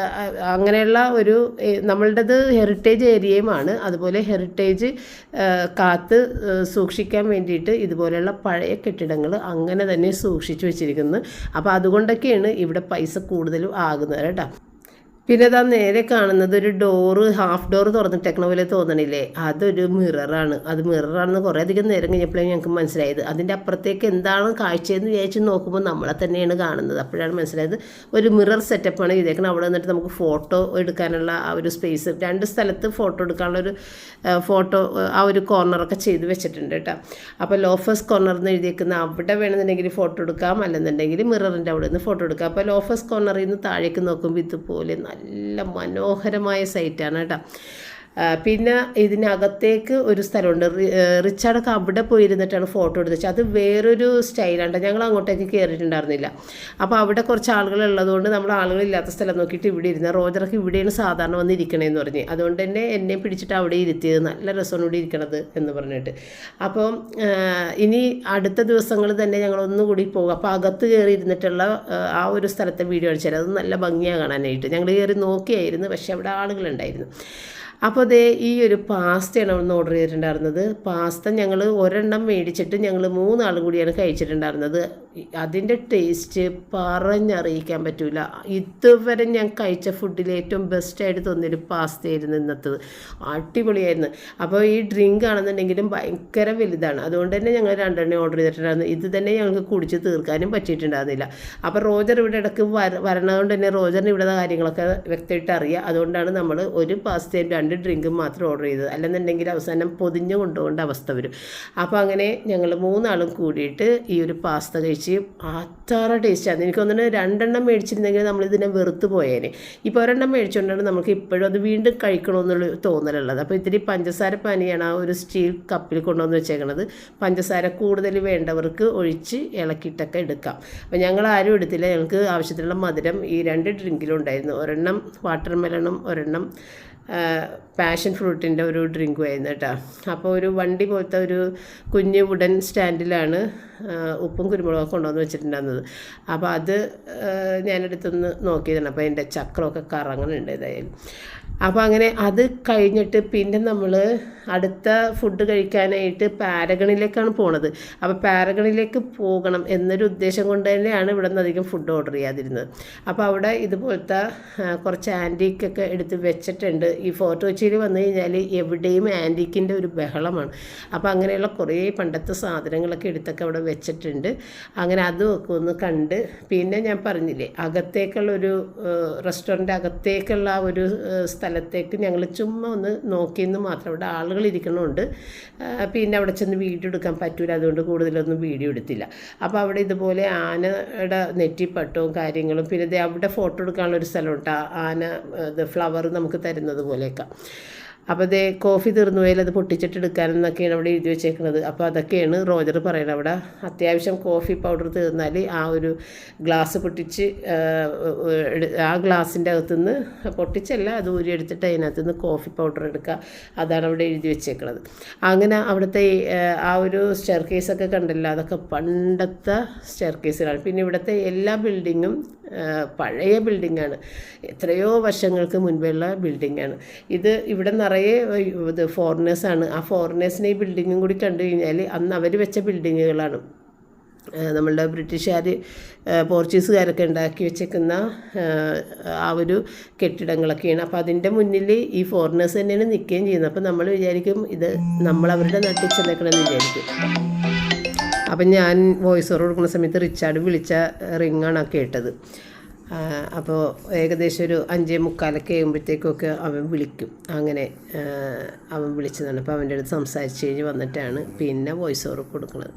അങ്ങനെയുള്ള ഒരു നമ്മളുടേത് ഹെറിറ്റേജ് ഏരിയയുമാണ്. അതുപോലെ ഹെറിറ്റേജ് കാത്ത് സൂക്ഷിക്കാൻ വേണ്ടിയിട്ട് ഇതുപോലെയുള്ള പഴയ കെട്ടിടങ്ങൾ അങ്ങനെ തന്നെ സൂക്ഷിച്ചു വെച്ചിരിക്കുന്നത്. അപ്പോൾ അതുകൊണ്ടൊക്കെയാണ് ഇവിടെ പൈസ കൂടുതലും ആകുന്നത് കേട്ടോ. പിന്നെ അതാ നേരെ കാണുന്നത് ഒരു ഡോറ്, ഹാഫ് ഡോറ് തുറന്നിട്ടേക്കണ പോലെ തോന്നണില്ലേ, അതൊരു മിററാണ്. അത് മിററാണെന്ന് കുറേ അധികം നേരം കഴിഞ്ഞപ്പോഴേ ഞങ്ങൾക്ക് മനസ്സിലായത്. അതിൻ്റെ അപ്പുറത്തേക്ക് എന്താണ് കാഴ്ചയെന്ന് വിചാരിച്ച് നോക്കുമ്പോൾ നമ്മളെ തന്നെയാണ് കാണുന്നത്. അപ്പോഴാണ് മനസ്സിലായത് ഒരു മിറർ സെറ്റപ്പാണ് ചെയ്തേക്കണം. അവിടെ നിന്നിട്ട് നമുക്ക് ഫോട്ടോ എടുക്കാനുള്ള ആ ഒരു സ്പേസ്, 2 സ്ഥലത്ത് ഫോട്ടോ എടുക്കാനുള്ളൊരു ഫോട്ടോ ആ ഒരു കോർണറൊക്കെ ചെയ്ത് വെച്ചിട്ടുണ്ട് കേട്ടോ. അപ്പോൾ ലോഫേഴ്സ് കോർണർ എന്ന് എഴുതിയേക്കുന്ന അവിടെ വേണമെന്നുണ്ടെങ്കിൽ ഫോട്ടോ എടുക്കാം, അല്ലെന്നുണ്ടെങ്കിൽ മിററിൻ്റെ അവിടെ നിന്ന് ഫോട്ടോ എടുക്കാം. അപ്പോൾ ലോഫേഴ്സ് കോർണറിൽ നിന്ന് താഴേക്ക് നോക്കുമ്പോൾ ഇതുപോലെ നല്ല മനോഹരമായ സൈറ്റാണ് കേട്ടോ. പിന്നെ ഇതിനകത്തേക്ക് ഒരു സ്ഥലമുണ്ട്. റിച്ചാർഡൊക്കെ അവിടെ പോയിരുന്നിട്ടാണ് ഫോട്ടോ എടുത്തത്. അത് വേറൊരു സ്റ്റൈലാണ്. ഞങ്ങൾ അങ്ങോട്ടേക്ക് കയറിയിട്ടുണ്ടായിരുന്നില്ല. അപ്പോൾ അവിടെ കുറച്ച് ആളുകളുള്ളതുകൊണ്ട് നമ്മൾ ആളുകളില്ലാത്ത സ്ഥലം നോക്കിയിട്ട് ഇവിടെ ഇരുന്ന്, റോജറൊക്കെ ഇവിടെയാണ് സാധാരണ വന്നിരിക്കണേന്ന് പറഞ്ഞ്, അതുകൊണ്ട് തന്നെ എന്നെ പിടിച്ചിട്ട് അവിടെ ഇരുത്തിയത്. നല്ല രസമാണ് ഇവിടെ ഇരിക്കണത് എന്ന് പറഞ്ഞിട്ട്. അപ്പോൾ ഇനി അടുത്ത ദിവസങ്ങൾ തന്നെ ഞങ്ങൾ ഒന്നുകൂടി പോകും. അപ്പോൾ അകത്ത് കയറി ഇരുന്നിട്ടുള്ള ആ ഒരു സ്ഥലത്തെ വീഡിയോ അടിച്ചാൽ അത് നല്ല ഭംഗിയാണ് കാണാനായിട്ട്. ഞങ്ങൾ കയറി നോക്കിയായിരുന്നു, പക്ഷേ അവിടെ ആളുകളുണ്ടായിരുന്നു. അപ്പോൾ അതേ ഈ ഒരു പാസ്തയാണ് അവിടെ നിന്ന് ഓർഡർ ചെയ്തിട്ടുണ്ടായിരുന്നത്. പാസ്ത ഞങ്ങൾ ഒരെണ്ണം മേടിച്ചിട്ട് ഞങ്ങൾ 3 ആളും കൂടിയാണ് കഴിച്ചിട്ടുണ്ടായിരുന്നത്. അതിൻ്റെ ടേസ്റ്റ് പറഞ്ഞറിയിക്കാൻ പറ്റില്ല. ഇതുവരെ ഞാൻ കഴിച്ച ഫുഡിൽ ഏറ്റവും ബെസ്റ്റായിട്ട് തോന്നിയൊരു പാസ്തയായിരുന്നു ഇന്നത്തത്. അടിപൊളിയായിരുന്നു. അപ്പോൾ ഈ ഡ്രിങ്ക് ആണെന്നുണ്ടെങ്കിലും ഭയങ്കര വലുതാണ്. അതുകൊണ്ട് തന്നെ ഞങ്ങൾ 2 എണ്ണം ഓർഡർ ചെയ്തിട്ടുണ്ടായിരുന്നു. ഇത് തന്നെ ഞങ്ങൾക്ക് കുടിച്ച് തീർക്കാനും പറ്റിയിട്ടുണ്ടായിരുന്നില്ല. അപ്പോൾ റോജർ ഇവിടെ ഇടയ്ക്ക് വരണതുകൊണ്ട് തന്നെ റോജറിന് ഇവിടെ കാര്യങ്ങളൊക്കെ വ്യക്തമായിട്ട് അറിയാം. അതുകൊണ്ടാണ് നമ്മൾ ഒരു പാസ്തയും 2 ഡ്രിങ്കും മാത്രം ഓർഡർ ചെയ്തത്. അല്ലെന്നുണ്ടെങ്കിൽ അവസാനം പൊതിഞ്ഞ് കൊണ്ടുപോകേണ്ട അവസ്ഥ വരും. അപ്പോൾ അങ്ങനെ ഞങ്ങൾ 3 ആളും കൂടിയിട്ട് ഈ ഒരു പാസ്ത കഴിച്ച് അത്ര ടേസ്റ്റാണ്. എനിക്ക് തോന്നുന്നു 2 എണ്ണം മേടിച്ചിരുന്നെങ്കിൽ നമ്മളിതിനെ വെറുത്ത് പോയേനെ. ഇപ്പോൾ ഒരെണ്ണം മേടിച്ചുകൊണ്ടാണ് നമുക്ക് ഇപ്പോഴും അത് വീണ്ടും കഴിക്കണമെന്നുള്ള തോന്നലുള്ളത്. അപ്പോൾ ഇത്തിരി പഞ്ചസാര പാനിയാണ് ആ ഒരു സ്റ്റീൽ കപ്പിൽ കൊണ്ടുവന്ന് വെച്ചേക്കണത്. പഞ്ചസാര കൂടുതൽ വേണ്ടവർക്ക് ഒഴിച്ച് ഇളക്കിയിട്ടൊക്കെ എടുക്കാം. അപ്പോൾ ഞങ്ങൾ ആരും എടുത്തില്ല. ഞങ്ങൾക്ക് ആവശ്യത്തിനുള്ള മധുരം ഈ 2 ഡ്രിങ്കിലും ഉണ്ടായിരുന്നു. ഒരെണ്ണം വാട്ടർ മെലണും ഒരെണ്ണം പാഷൻ ഫ്രൂട്ടിൻ്റെ ഒരു ഡ്രിങ്കും ആയിരുന്നു കേട്ടോ. അപ്പോൾ ഒരു വണ്ടി പോലത്തെ ഒരു കുഞ്ഞ് വുഡൻ സ്റ്റാൻഡിലാണ് ഉപ്പും കുരുമുളകൊക്കെ കൊണ്ടുവന്ന് വെച്ചിട്ടുണ്ടായിരുന്നത്. അപ്പോൾ അത് ഞാനെടുത്തൊന്ന് നോക്കിയതാണ്. അപ്പോൾ എൻ്റെ ചക്രമൊക്കെ കറങ്ങുന്നുണ്ട് ഏതായാലും. അപ്പോൾ അങ്ങനെ അത് കഴിഞ്ഞിട്ട് പിന്നെ നമ്മൾ അടുത്ത ഫുഡ് കഴിക്കാനായിട്ട് പാരഗണിലേക്കാണ് പോണത്. അപ്പോൾ പാരഗണിലേക്ക് പോകണം എന്നൊരു ഉദ്ദേശം കൊണ്ട് തന്നെയാണ് ഇവിടെ നിന്ന് അധികം ഫുഡ് ഓർഡർ ചെയ്യാതിരുന്നത്. അപ്പോൾ അവിടെ ഇതുപോലത്തെ കുറച്ച് ആൻറ്റീക്കൊക്കെ എടുത്ത് വെച്ചിട്ടുണ്ട്. ഈ ഫോർട്ട് കൊച്ചിയിൽ വന്നു കഴിഞ്ഞാൽ എവിടെയും ആൻറ്റീക്കിൻ്റെ ഒരു ബഹളമാണ്. അപ്പോൾ അങ്ങനെയുള്ള കുറേ പണ്ടത്തെ സാധനങ്ങളൊക്കെ എടുത്തൊക്കെ അവിടെ വെച്ചിട്ടുണ്ട്. അങ്ങനെ അതുമൊക്കെ ഒന്ന് കണ്ട് പിന്നെ ഞാൻ പറഞ്ഞില്ലേ അകത്തേക്കുള്ളൊരു റെസ്റ്റോറൻറ്റ് അകത്തേക്കുള്ള ഒരു സ്ഥലത്തേക്ക് ഞങ്ങൾ ചുമ്മാ ഒന്ന് നോക്കിയെന്ന് മാത്രം. അവിടെ ആളുകൾ ഇരിക്കണമുണ്ട്. പിന്നെ അവിടെ ചെന്ന് വീഡിയോ എടുക്കാൻ പറ്റൂല, അതുകൊണ്ട് കൂടുതലൊന്നും വീഡിയോ എടുത്തില്ല. അപ്പോൾ അവിടെ ഇതുപോലെ ആനയുടെ നെറ്റിപ്പട്ടവും കാര്യങ്ങളും പിന്നെ അവിടെ ഫോട്ടോ എടുക്കാനുള്ളൊരു സ്ഥലമുണ്ട്. ആന ഫ്ലവർ നമുക്ക് തരുന്നത് പോലെയൊക്കെ. അപ്പോൾ അതേ കോഫി തീർന്നു പോയാൽ അത് പൊട്ടിച്ചിട്ടെടുക്കാനെന്നൊക്കെയാണ് അവിടെ എഴുതി വെച്ചേക്കുന്നത്. അപ്പോൾ അതൊക്കെയാണ് റോജർ പറയുന്നത്. അവിടെ അത്യാവശ്യം കോഫി പൗഡർ തീർന്നാൽ ആ ഒരു ഗ്ലാസ് പൊട്ടിച്ച് ആ ഗ്ലാസിൻ്റെ അകത്തുനിന്ന് പൊട്ടിച്ചല്ല അത് ഊരിയെടുത്തിട്ട് അതിനകത്തുനിന്ന് കോഫി പൗഡർ എടുക്കുക. അതാണ് അവിടെ എഴുതി വെച്ചേക്കുന്നത്. അങ്ങനെ അവിടുത്തെ ആ ഒരു സ്റ്റെയർ കേസൊക്കെ കണ്ടല്ലോ, അതൊക്കെ പണ്ടത്തെ സ്റ്റെയർ കേസിലാണ്. പിന്നെ ഇവിടുത്തെ എല്ലാ ബിൽഡിങ്ങും പഴയ ബിൽഡിങ്ങാണ്, എത്രയോ വർഷങ്ങൾക്ക് മുൻപുള്ള ബിൽഡിങ്ങാണ്. ഇത് ഇവിടെ നിറയെ ഇത് ഫോറിനേഴ്സാണ്. ആ ഫോറിനേഴ്സിനെ ഈ ബിൽഡിങ്ങും കൂടി കണ്ടു കഴിഞ്ഞാൽ അന്ന് അവർ വെച്ച ബിൽഡിങ്ങുകളാണ്. നമ്മളുടെ ബ്രിട്ടീഷുകാർ പോർച്ചുഗീസുകാരൊക്കെ ഉണ്ടാക്കി വെച്ചേക്കുന്ന ആ ഒരു കെട്ടിടങ്ങളൊക്കെയാണ്. അപ്പോൾ അതിൻ്റെ മുന്നിൽ ഈ ഫോറിനേഴ്സ് തന്നെയാണ് നിൽക്കുകയും ചെയ്യുന്നത്. അപ്പോൾ നമ്മൾ വിചാരിക്കും ഇത് നമ്മളവരുടെ നാട്ടിൽ ചെന്നേക്കണമെന്ന് വിചാരിക്കും. അപ്പം ഞാൻ വോയിസ് ഓവർ കൊടുക്കുന്ന സമയത്ത് റിച്ചാർഡ് വിളിച്ച റിങ്ങാണ് കേട്ടത്. അപ്പോൾ ഏകദേശം ഒരു 5:45 ആകുമ്പോഴത്തേക്കൊക്കെ അവൻ വിളിക്കും. അങ്ങനെ അവൻ വിളിച്ചതാണ്. അപ്പോൾ അവൻ്റെ അടുത്ത് സംസാരിച്ച് കഴിഞ്ഞ് വന്നിട്ടാണ് പിന്നെ വോയിസ് ഓവർ കൊടുക്കുന്നത്.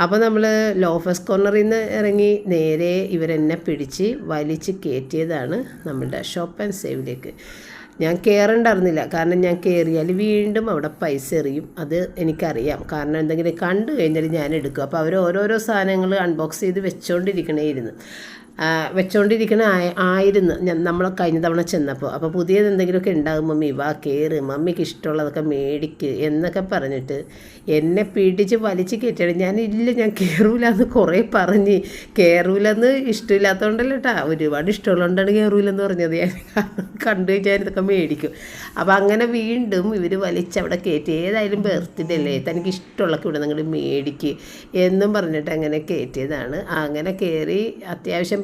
അപ്പോൾ നമ്മൾ ലോഫേഴ്സ് കോർണറിൽ നിന്ന് ഇറങ്ങി നേരെ ഇവരെന്നെ പിടിച്ച് വലിച്ച് കയറ്റിയതാണ് നമ്മളുടെ ഷോപ്പ് ആൻഡ് സേവിലേക്ക്. ഞാൻ കയറേണ്ടറിഞ്ഞില്ല, കാരണം ഞാൻ കയറിയാൽ വീണ്ടും അവിടെ പൈസ എറിയും. അത് എനിക്കറിയാം, കാരണം എന്തെങ്കിലും കണ്ടു കഴിഞ്ഞാൽ ഞാൻ എടുക്കും. അപ്പോൾ അവർ ഓരോരോ സാധനങ്ങൾ അൺബോക്സ് ചെയ്ത് വെച്ചുകൊണ്ടിരിക്കണേയിരുന്നു. വെച്ചുകൊണ്ടിരിക്കണ ആയിരുന്നു നമ്മൾ കഴിഞ്ഞ തവണ ചെന്നപ്പോൾ. അപ്പോൾ പുതിയത് എന്തെങ്കിലുമൊക്കെ ഉണ്ടാകും മമ്മി വാ കയറ്, മമ്മിക്ക് ഇഷ്ടമുള്ളതൊക്കെ മേടിക്ക് എന്നൊക്കെ പറഞ്ഞിട്ട് എന്നെ പിടിച്ച് വലിച്ച് കയറ്റിയാണ്. ഞാൻ കയറൂല എന്ന് കുറേ പറഞ്ഞ്, കയറൂലെന്ന് ഇഷ്ടമില്ലാത്തതുകൊണ്ടല്ല കേട്ടോ, ഒരുപാട് ഇഷ്ടമുള്ളതുകൊണ്ടാണ് കയറൂലെന്ന് പറഞ്ഞത്. ഞാൻ കണ്ടു കഴിഞ്ഞാൽ ഇതൊക്കെ മേടിക്കും. അപ്പോൾ അങ്ങനെ വീണ്ടും ഇവർ വലിച്ചവിടെ കയറ്റി, ഏതായാലും ബർത്ത്ഡേ അല്ലേ, തനിക്ക് ഇഷ്ടമുള്ളതൊക്കെ ഇവിടെ നിങ്ങൾ മേടിക്ക് എന്നും പറഞ്ഞിട്ട് അങ്ങനെ കയറ്റിയതാണ്. അങ്ങനെ കയറി അത്യാവശ്യം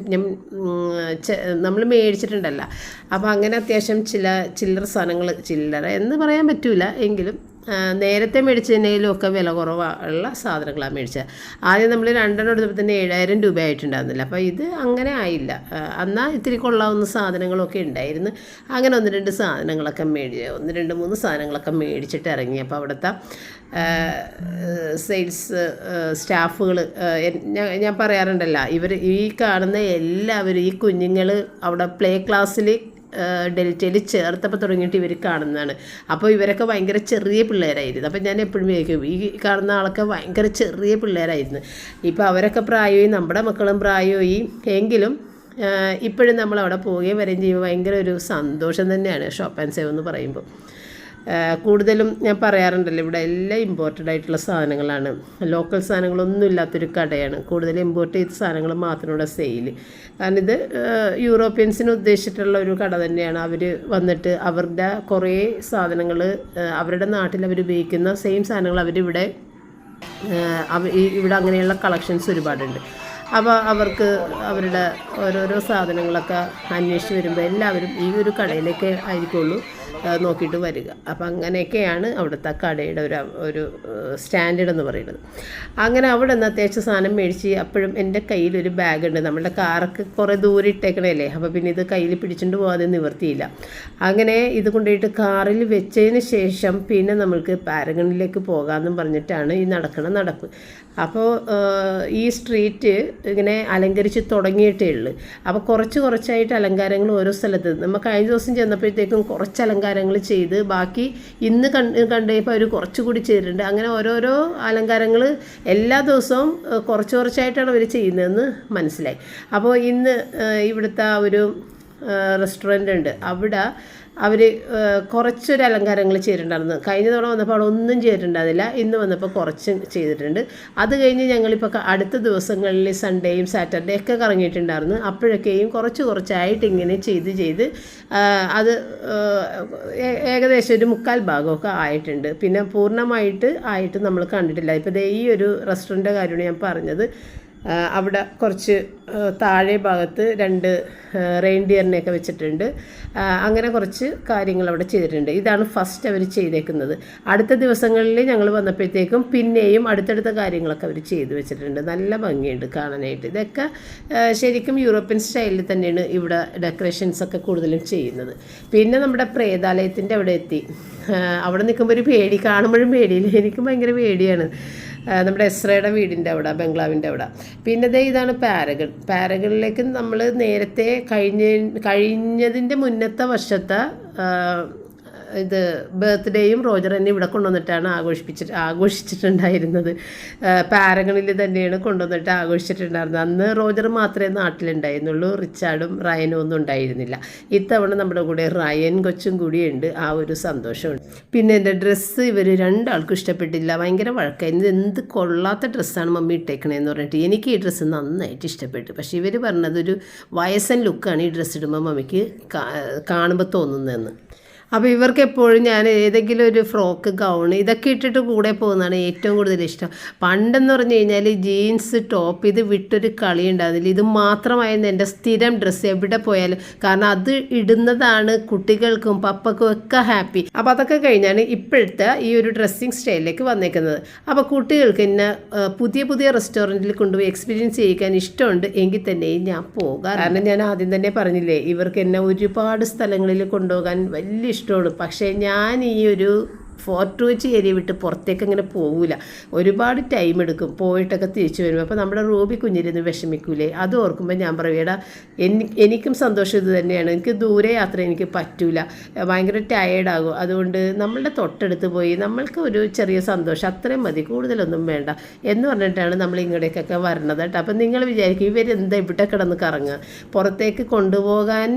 നമ്മൾ മേടിച്ചിട്ടുണ്ടല്ലോ. അപ്പോൾ അങ്ങനെ അത്യാവശ്യം ചില്ലറ സാധനങ്ങൾ, ചില്ലറ എന്ന് പറയാൻ പറ്റില്ല എങ്കിലും നേരത്തെ മേടിച്ചതിനേലും ഒക്കെ വില കുറവുള്ള സാധനങ്ങളാണ് മേടിച്ചത്. ആദ്യം നമ്മൾ 2 എണ്ണം എടുത്തപ്പോൾ തന്നെ 7000 രൂപ ആയിട്ടുണ്ടായിരുന്നില്ല. അപ്പോൾ ഇത് അങ്ങനെ ആയില്ല. എന്നാൽ ഇത്തിരി കൊള്ളാവുന്ന സാധനങ്ങളൊക്കെ ഉണ്ടായിരുന്നു. അങ്ങനെ 1-2 സാധനങ്ങളൊക്കെ 1-2-3 സാധനങ്ങളൊക്കെ മേടിച്ചിട്ട് ഇറങ്ങി. അപ്പോൾ അവിടുത്തെ സെയിൽസ് സ്റ്റാഫുകൾ, ഞാൻ പറയാറുണ്ടല്ലോ, ഇവർ ഈ കാണുന്ന എല്ലാവരും, ഈ കുഞ്ഞുങ്ങൾ അവിടെ പ്ലേ ക്ലാസ്സിൽ ഡെൽറ്റയിൽ ചേർത്തപ്പോൾ തുടങ്ങിയിട്ട് ഇവർ കാണുന്നതാണ്. അപ്പോൾ ഇവരൊക്കെ ഭയങ്കര ചെറിയ പിള്ളേരായിരുന്നു. അപ്പോൾ ഞാൻ എപ്പോഴും വിചാരിക്കും ഈ കാണുന്ന ആളൊക്കെ ഭയങ്കര ചെറിയ പിള്ളേരായിരുന്നു. ഇപ്പോൾ അവരൊക്കെ പ്രായമായി, നമ്മുടെ മക്കളും പ്രായമായി എങ്കിലും ഇപ്പോഴും നമ്മളവിടെ പോവുകയും വരികയും ചെയ്യുമ്പോൾ ഭയങ്കര ഒരു സന്തോഷം തന്നെയാണ് ഷോപ്പ് ആൻഡ് സേവ് എന്ന് പറയുമ്പോൾ. കൂടുതലും ഞാൻ പറയാറുണ്ടല്ലോ, ഇവിടെ എല്ലാം ഇമ്പോർട്ടഡ് ആയിട്ടുള്ള സാധനങ്ങളാണ്, ലോക്കൽ സാധനങ്ങളൊന്നും ഇല്ലാത്തൊരു കടയാണ്. കൂടുതൽ ഇമ്പോർട്ട് ചെയ്ത സാധനങ്ങൾ മാത്രം ഇവിടെ സെയിൽ. കാരണം ഇത് യൂറോപ്യൻസിന് ഉദ്ദേശിച്ചിട്ടുള്ള ഒരു കട തന്നെയാണ്. അവർ വന്നിട്ട് അവരുടെ കുറേ സാധനങ്ങൾ, അവരുടെ നാട്ടിൽ അവർ ഉപയോഗിക്കുന്ന സെയിം സാധനങ്ങൾ അവരിവിടെ ഇവിടെ അങ്ങനെയുള്ള കളക്ഷൻസ് ഒരുപാടുണ്ട്. അപ്പോൾ അവർക്ക് അവരുടെ ഓരോരോ സാധനങ്ങളൊക്കെ അന്വേഷിച്ച് വരുമ്പോൾ എല്ലാവരും ഈ ഒരു കടയിലേക്ക് ആയിരിക്കുള്ളൂ നോക്കിയിട്ട് വരിക. അപ്പം അങ്ങനെയൊക്കെയാണ് അവിടുത്തെ കടയുടെ ഒരു സ്റ്റാൻഡേർഡ് എന്ന് പറയുന്നത്. അങ്ങനെ അവിടെ നിന്ന് അത്യാവശ്യം സാധനം മേടിച്ച്, അപ്പോഴും എൻ്റെ കയ്യിലൊരു ബാഗുണ്ട്. നമ്മുടെ കാറൊക്കെ കുറേ ദൂരം ഇട്ടേക്കണല്ലേ, അപ്പോൾ പിന്നെ ഇത് കയ്യിൽ പിടിച്ചുകൊണ്ട് പോകാതെ നിവർത്തിയില്ല. അങ്ങനെ ഇത് കൊണ്ടുപോയിട്ട് കാറിൽ വെച്ചതിന് ശേഷം പിന്നെ നമ്മൾക്ക് പാരഗണിലേക്ക് പോകാമെന്നും പറഞ്ഞിട്ടാണ് ഈ നടപ്പ്. അപ്പോൾ ഈ സ്ട്രീറ്റ് ഇങ്ങനെ അലങ്കരിച്ച് തുടങ്ങിയിട്ടേ ഉള്ളൂ. അപ്പോൾ കുറച്ചായിട്ട് അലങ്കാരങ്ങൾ ഓരോ സ്ഥലത്ത്, നമ്മൾ കഴിഞ്ഞ ദിവസം ചെന്നപ്പോഴത്തേക്കും കുറച്ച് അലങ്കാരങ്ങൾ ചെയ്ത്, ബാക്കി ഇന്ന് കണ്ടപ്പോൾ അവർ കുറച്ചുകൂടി ചെയ്തിട്ടുണ്ട്. അങ്ങനെ ഓരോരോ അലങ്കാരങ്ങൾ എല്ലാ ദിവസവും കുറച്ചായിട്ടാണ് അവർ ചെയ്യുന്നതെന്ന് മനസ്സിലായി. അപ്പോൾ ഇന്ന് ഇവിടുത്തെ ഒരു റെസ്റ്റോറൻ്റ് ഉണ്ട്, അവിടെ അവർ കുറച്ചൊരു അലങ്കാരങ്ങൾ ചെയ്തിട്ടുണ്ടായിരുന്നു. കഴിഞ്ഞ തവണ വന്നപ്പോൾ അവിടെ ഒന്നും ചെയ്തിട്ടുണ്ടായിരുന്നില്ല, ഇന്ന് വന്നപ്പോൾ കുറച്ച് ചെയ്തിട്ടുണ്ട്. അത് കഴിഞ്ഞ് ഞങ്ങളിപ്പോൾ അടുത്ത ദിവസങ്ങളിൽ സൺഡേയും സാറ്റർഡേ ഒക്കെ കറങ്ങിയിട്ടുണ്ടായിരുന്നു. അപ്പോഴൊക്കെയും കുറച്ചായിട്ട് ഇങ്ങനെ ചെയ്ത് അത് ഏകദേശം ഒരു 3/4 ഭാഗമൊക്കെ ആയിട്ടുണ്ട്. പിന്നെ പൂർണ്ണമായിട്ട് നമ്മൾ കണ്ടിട്ടില്ല. ഇപ്പോൾ ഈ ഒരു റെസ്റ്റോറൻറ്റിൻ്റെ കാര്യമാണ് ഞാൻ പറഞ്ഞത്. അവിടെ കുറച്ച് താഴെ ഭാഗത്ത് 2 റെയിൻഡിയറിനെയൊക്കെ വെച്ചിട്ടുണ്ട്. അങ്ങനെ കുറച്ച് കാര്യങ്ങൾ അവിടെ ചെയ്തിട്ടുണ്ട്. ഇതാണ് ഫസ്റ്റ് അവർ ചെയ്തേക്കുന്നത്. അടുത്ത ദിവസങ്ങളിൽ ഞങ്ങൾ വന്നപ്പോഴത്തേക്കും പിന്നെയും അടുത്തടുത്ത കാര്യങ്ങളൊക്കെ അവർ ചെയ്തു വെച്ചിട്ടുണ്ട്. നല്ല ഭംഗിയുണ്ട് കാണാനായിട്ട്. ഇതൊക്കെ ശരിക്കും യൂറോപ്യൻ സ്റ്റൈലിൽ തന്നെയാണ് ഇവിടെ ഡെക്കറേഷൻസൊക്കെ കൂടുതലും ചെയ്യുന്നത്. പിന്നെ നമ്മുടെ പ്രേതാലയത്തിൻ്റെ അവിടെ എത്തി. അവിടെ നിൽക്കുമ്പോൾ ഒരു പേടി, കാണുമ്പോഴും പേടിയില്ല, എനിക്കും ഭയങ്കര പേടിയാണ്. നമ്മുടെ എസ്രയുടെ വീടിൻ്റെ അവിടെ, ബംഗ്ലാവിൻ്റെ അവിടെ. പിന്നെ ഇതാണ് പാരഗണിലേക്ക് നമ്മൾ നേരത്തെ കഴിഞ്ഞതിൻ്റെ മുന്നത്തെ വർഷത്തെ ഇത് ബർത്ത്ഡേയും റോജർ എന്നെ ഇവിടെ കൊണ്ടുവന്നിട്ടാണ് ആഘോഷിച്ചിട്ടുണ്ടായിരുന്നത്. പാരഗണിൽ തന്നെയാണ് കൊണ്ടുവന്നിട്ട് ആഘോഷിച്ചിട്ടുണ്ടായിരുന്നത്. അന്ന് റോജർ മാത്രമേ നാട്ടിലുണ്ടായിരുന്നുള്ളൂ, റിച്ചാർഡും റയനും ഒന്നും ഉണ്ടായിരുന്നില്ല. ഇത്തവണ നമ്മുടെ കൂടെ റയൻ കൊച്ചും കൂടിയുണ്ട്. ആ ഒരു സന്തോഷമുണ്ട്. പിന്നെ എൻ്റെ ഡ്രസ്സ് ഇവർ 2 ആൾക്കും ഇഷ്ടപ്പെട്ടില്ല, ഭയങ്കര വഴക്കായിരുന്നു. എന്ത് കൊള്ളാത്ത ഡ്രസ്സാണ് മമ്മി ഇട്ടേക്കണേന്ന് പറഞ്ഞിട്ട്. എനിക്ക് ഈ ഡ്രസ്സ് നന്നായിട്ട് ഇഷ്ടപ്പെട്ടു. പക്ഷേ ഇവർ പറഞ്ഞതൊരു വയസ്സൻ ലുക്കാണ് ഈ ഡ്രസ്സ് ഇടുമ്പോൾ മമ്മിക്ക് കാണുമ്പോൾ തോന്നുന്നതെന്ന്. അപ്പോൾ ഇവർക്ക് എപ്പോഴും ഞാൻ ഏതെങ്കിലും ഒരു ഫ്രോക്ക്, ഗൗൺ ഇതൊക്കെ ഇട്ടിട്ട് കൂടെ പോകുന്നതാണ് ഏറ്റവും കൂടുതൽ ഇഷ്ടം. പണ്ടെന്ന് പറഞ്ഞു കഴിഞ്ഞാൽ ജീൻസ് ടോപ്പ് ഇത് വിട്ടൊരു കളി ഉണ്ടാകുന്നില്ല. ഇത് മാത്രമായിരുന്നു എൻ്റെ സ്ഥിരം ഡ്രസ്സ് എവിടെ പോയാലും. കാരണം അത് ഇടുന്നതാണ് കുട്ടികൾക്കും പപ്പക്കും ഒക്കെ ഹാപ്പി. അപ്പോൾ അതൊക്കെ കഴിഞ്ഞാണ് ഇപ്പോഴത്തെ ഈ ഒരു ഡ്രസ്സിങ് സ്റ്റൈലിലേക്ക് വന്നേക്കുന്നത്. അപ്പോൾ കുട്ടികൾക്ക് എന്നെ പുതിയ റെസ്റ്റോറൻറ്റിൽ കൊണ്ടുപോയി എക്സ്പീരിയൻസ് ചെയ്യിക്കാൻ ഇഷ്ടമുണ്ട് എങ്കിൽ തന്നെയും ഞാൻ പോകാം. കാരണം ഞാൻ ആദ്യം തന്നെ പറഞ്ഞില്ലേ, ഇവർക്ക് എന്നെ ഒരുപാട് സ്ഥലങ്ങളിൽ കൊണ്ടുപോകാൻ വലിയ ഇഷ്ടമാണ്. പക്ഷേ ഞാൻ ഈ ഒരു ഫോർട്ട് കൊച്ചി ഏരിയ വിട്ട് പുറത്തേക്ക് അങ്ങനെ പോകില്ല, ഒരുപാട് ടൈം എടുക്കും പോയിട്ടൊക്കെ തിരിച്ചു വരുമ്പോൾ. അപ്പോൾ നമ്മുടെ റൂബി കുഞ്ഞിരുന്ന് വിഷമിക്കൂലേ, അത് ഓർക്കുമ്പോൾ ഞാൻ പറയൂടാ എനിക്കും സന്തോഷം ഇത് തന്നെയാണ്. എനിക്ക് ദൂരെ യാത്ര എനിക്ക് പറ്റൂല, ഭയങ്കര ടയേർഡാകും. അതുകൊണ്ട് നമ്മളുടെ തൊട്ടടുത്ത് പോയി നമ്മൾക്ക് ഒരു ചെറിയ സന്തോഷം അത്രയും മതി, കൂടുതലൊന്നും വേണ്ട എന്ന് പറഞ്ഞിട്ടാണ് നമ്മൾ ഇങ്ങോട്ടേക്കൊക്കെ വരണത് കേട്ടോ. അപ്പം നിങ്ങൾ വിചാരിക്കും ഇവരെന്താ ഇവിടെ കിടന്ന് കറങ്ങുക, പുറത്തേക്ക് കൊണ്ടുപോകാൻ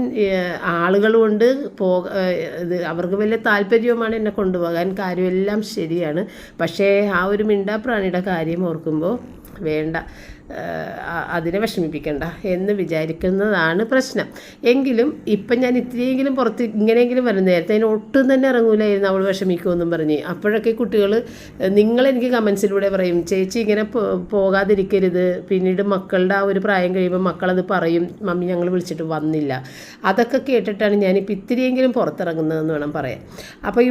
ആളുകളുണ്ട്, ഇത് അവർക്ക് വലിയ താല്പര്യവുമാണ് എന്നെ കൊണ്ടുപോകാൻ, കാര്യമെല്ലാം ശരിയാണ്. പക്ഷേ ആ ഒരു മിണ്ടാപ്രാണിയുടെ കാര്യം ഓർക്കുമ്പോൾ വേണ്ട, അതിനെ വിഷമിപ്പിക്കണ്ട എന്ന് വിചാരിക്കുന്നതാണ് പ്രശ്നം. എങ്കിലും ഇപ്പം ഞാൻ ഇത്തിരിയെങ്കിലും പുറത്ത് ഇങ്ങനെയെങ്കിലും വരുന്ന നേരത്തെ അതിന് ഒട്ടും തന്നെ ഇറങ്ങൂലായിരുന്നു, അവൾ വിഷമിക്കുമെന്നും പറഞ്ഞ്. അപ്പോഴൊക്കെ കുട്ടികൾ നിങ്ങളെനിക്ക് കമൻസിലൂടെ പറയും, ചേച്ചി ഇങ്ങനെ പോകാതിരിക്കരുത്, പിന്നീട് മക്കളുടെ ആ ഒരു പ്രായം കഴിയുമ്പോൾ മക്കളത് പറയും, മമ്മി ഞങ്ങൾ വിളിച്ചിട്ട് വന്നില്ല. അതൊക്കെ കേട്ടിട്ടാണ് ഞാനിപ്പോൾ ഇത്തിരിയെങ്കിലും പുറത്തിറങ്ങുന്നതെന്ന് വേണം പറയാൻ. അപ്പോൾ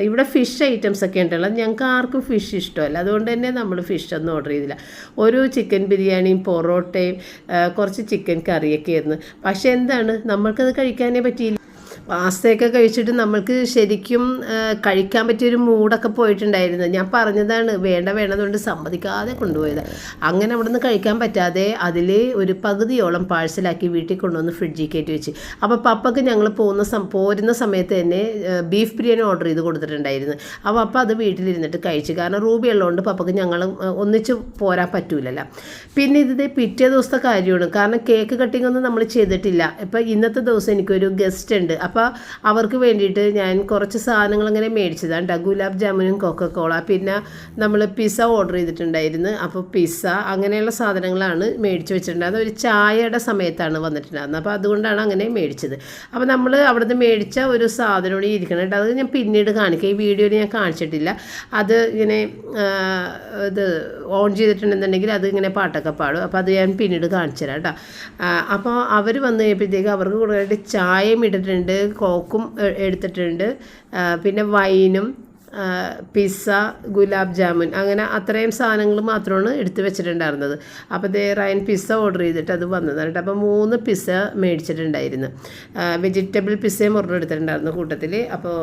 ഇവിടെ ഫിഷ് ഐറ്റംസ് ഒക്കെ ഉണ്ടല്ലോ, ഞങ്ങൾക്ക് ആർക്കും ഫിഷ് ഇഷ്ടമല്ല, അതുകൊണ്ട് തന്നെ നമ്മൾ ഫിഷ് ഒന്നും ഓർഡർ ചെയ്തില്ല. ഒരു ചിക്കൻ ബിരിയാണിയും പൊറോട്ടയും കുറച്ച് ചിക്കൻ കറിയൊക്കെ ആയിരുന്നു. പക്ഷേ എന്താണ്, നമ്മൾക്കത് കഴിക്കാനേ പറ്റിയില്ല. പാസ്തയൊക്കെ കഴിച്ചിട്ട് നമ്മൾക്ക് ശരിക്കും കഴിക്കാൻ പറ്റിയൊരു മൂടൊക്കെ പോയിട്ടുണ്ടായിരുന്നു. ഞാൻ പറഞ്ഞതാണ് വേണ്ടതുകൊണ്ട് സമ്മതിക്കാതെ കൊണ്ടുപോയത്. അങ്ങനെ അവിടെ നിന്ന് കഴിക്കാൻ പറ്റാതെ അതിൽ ഒരു പകുതിയോളം പാഴ്സലാക്കി വീട്ടിൽ കൊണ്ടുവന്ന് ഫ്രിഡ്ജിൽ കയറ്റി വെച്ച്. അപ്പോൾ പപ്പക്ക് ഞങ്ങൾ പോരുന്ന സമയത്ത് തന്നെ ബീഫ് ബിരിയാണി ഓർഡർ ചെയ്ത് കൊടുത്തിട്ടുണ്ടായിരുന്നു. അപ്പോൾ പപ്പ അത് വീട്ടിലിരുന്നിട്ട് കഴിച്ചു. കാരണം റൂബി ഉള്ളതുകൊണ്ട് പപ്പക്ക് ഞങ്ങൾ ഒന്നിച്ച് പോരാൻ പറ്റൂലല്ലോ. പിന്നെ ഇത് പിറ്റേ ദിവസത്തെ കാര്യമാണ്, കാരണം കേക്ക് കട്ടിംഗ് ഒന്നും നമ്മൾ ചെയ്തിട്ടില്ല. ഇപ്പം ഇന്നത്തെ ദിവസം എനിക്കൊരു ഗസ്റ്റ് ഉണ്ട്. അപ്പോൾ അവർക്ക് വേണ്ടിയിട്ട് ഞാൻ കുറച്ച് സാധനങ്ങൾ അങ്ങനെ മേടിച്ചതാണ് കേട്ടോ, ഗുലാബ് ജാമുനും കൊക്കക്കോള, പിന്നെ നമ്മൾ പിസ്സ ഓർഡർ ചെയ്തിട്ടുണ്ടായിരുന്നു. അപ്പോൾ പിസ്സ അങ്ങനെയുള്ള സാധനങ്ങളാണ് മേടിച്ച് വെച്ചിട്ടുണ്ടായിരുന്നത്. ഒരു ചായയുടെ സമയത്താണ് വന്നിട്ടുണ്ടായിരുന്നത്, അപ്പോൾ അതുകൊണ്ടാണ് അങ്ങനെ മേടിച്ചത്. അപ്പോൾ നമ്മൾ അവിടുന്ന് മേടിച്ച ഒരു സാധനമാണ് ഇരിക്കണം കേട്ടോ, അത് ഞാൻ പിന്നീട് കാണിക്കാം, ഈ വീഡിയോയിൽ ഞാൻ കാണിച്ചിട്ടില്ല. അത് ഇങ്ങനെ ഇത് ഓൺ ചെയ്തിട്ടുണ്ടെന്നുണ്ടെങ്കിൽ അത് ഇങ്ങനെ പാട്ടൊക്കെ പാടും, അപ്പോൾ അത് ഞാൻ പിന്നീട് കാണിച്ചു തരാം കേട്ടോ. അപ്പോൾ അവർ വന്നു കഴിയുമ്പോഴത്തേക്ക് അവർക്ക് കൂടുതലായിട്ട് ചായയും ഇട്ടിട്ടുണ്ട്, കോക്കും എടുത്തിട്ടുണ്ട്, പിന്നെ വൈനും, പിസ്സ, ഗുലാബ് ജാമുൻ, അങ്ങനെ അത്രയും സാധനങ്ങൾ മാത്രമാണ് എടുത്ത് വെച്ചിട്ടുണ്ടായിരുന്നത്. അപ്പോൾ റയൻ പിസ്സ ഓർഡർ ചെയ്തിട്ട് അത് വന്നതാണ് കേട്ടോ. അപ്പോൾ 3 പിസ്സ മേടിച്ചിട്ടുണ്ടായിരുന്നു, വെജിറ്റബിൾ പിസ്സയും ഒരെണ്ണം എടുത്തിട്ടുണ്ടായിരുന്നു കൂട്ടത്തിൽ. അപ്പോൾ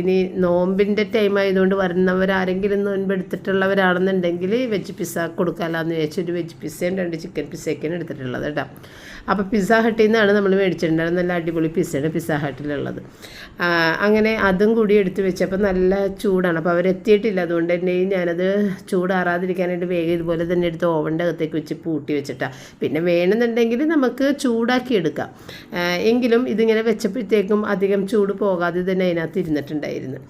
ഇനി നോമ്പിൻ്റെ ടൈം ആയതുകൊണ്ട് വരുന്നവരാരെങ്കിലും നോമ്പ് എടുത്തിട്ടുള്ളവരാണെന്നുണ്ടെങ്കിൽ വെജ് പിസ്സ കൊടുക്കാമെന്ന് വിചാരിച്ചു ഒരു വെജ് പിസ്സയും 2 ചിക്കൻ പിസ്സയൊക്കെയാണ് എടുത്തിട്ടുള്ളത് കേട്ടോ. അപ്പോൾ പിസ്സ ഹട്ടിൽ നിന്നാണ് നമ്മൾ മേടിച്ചിട്ടുണ്ടായിരുന്നത്, നല്ല അടിപൊളി പിസ്സയാണ് പിസ്സ ഹട്ടിലുള്ളത്. അങ്ങനെ അതും കൂടി എടുത്ത് വെച്ചപ്പോൾ നല്ല ചൂടാണ്, അപ്പോൾ അവരെത്തിയിട്ടില്ല, അതുകൊണ്ട് തന്നെ ഞാനത് ചൂടാറാതിരിക്കാനായിട്ട് വേഗം ഇതുപോലെ തന്നെ എടുത്ത് ഓവൻ്റെ അകത്തേക്ക് വെച്ച് പൂട്ടി വെച്ചിട്ടാണ്. പിന്നെ വേണമെന്നുണ്ടെങ്കിൽ നമുക്ക് ചൂടാക്കി എടുക്കാം, എങ്കിലും ഇതിങ്ങനെ വെച്ചപ്പോഴത്തേക്കും അധികം ചൂട് പോകാതെ തന്നെ അതിനകത്ത് ഇരുന്നിട്ടുണ്ടായിരുന്നു.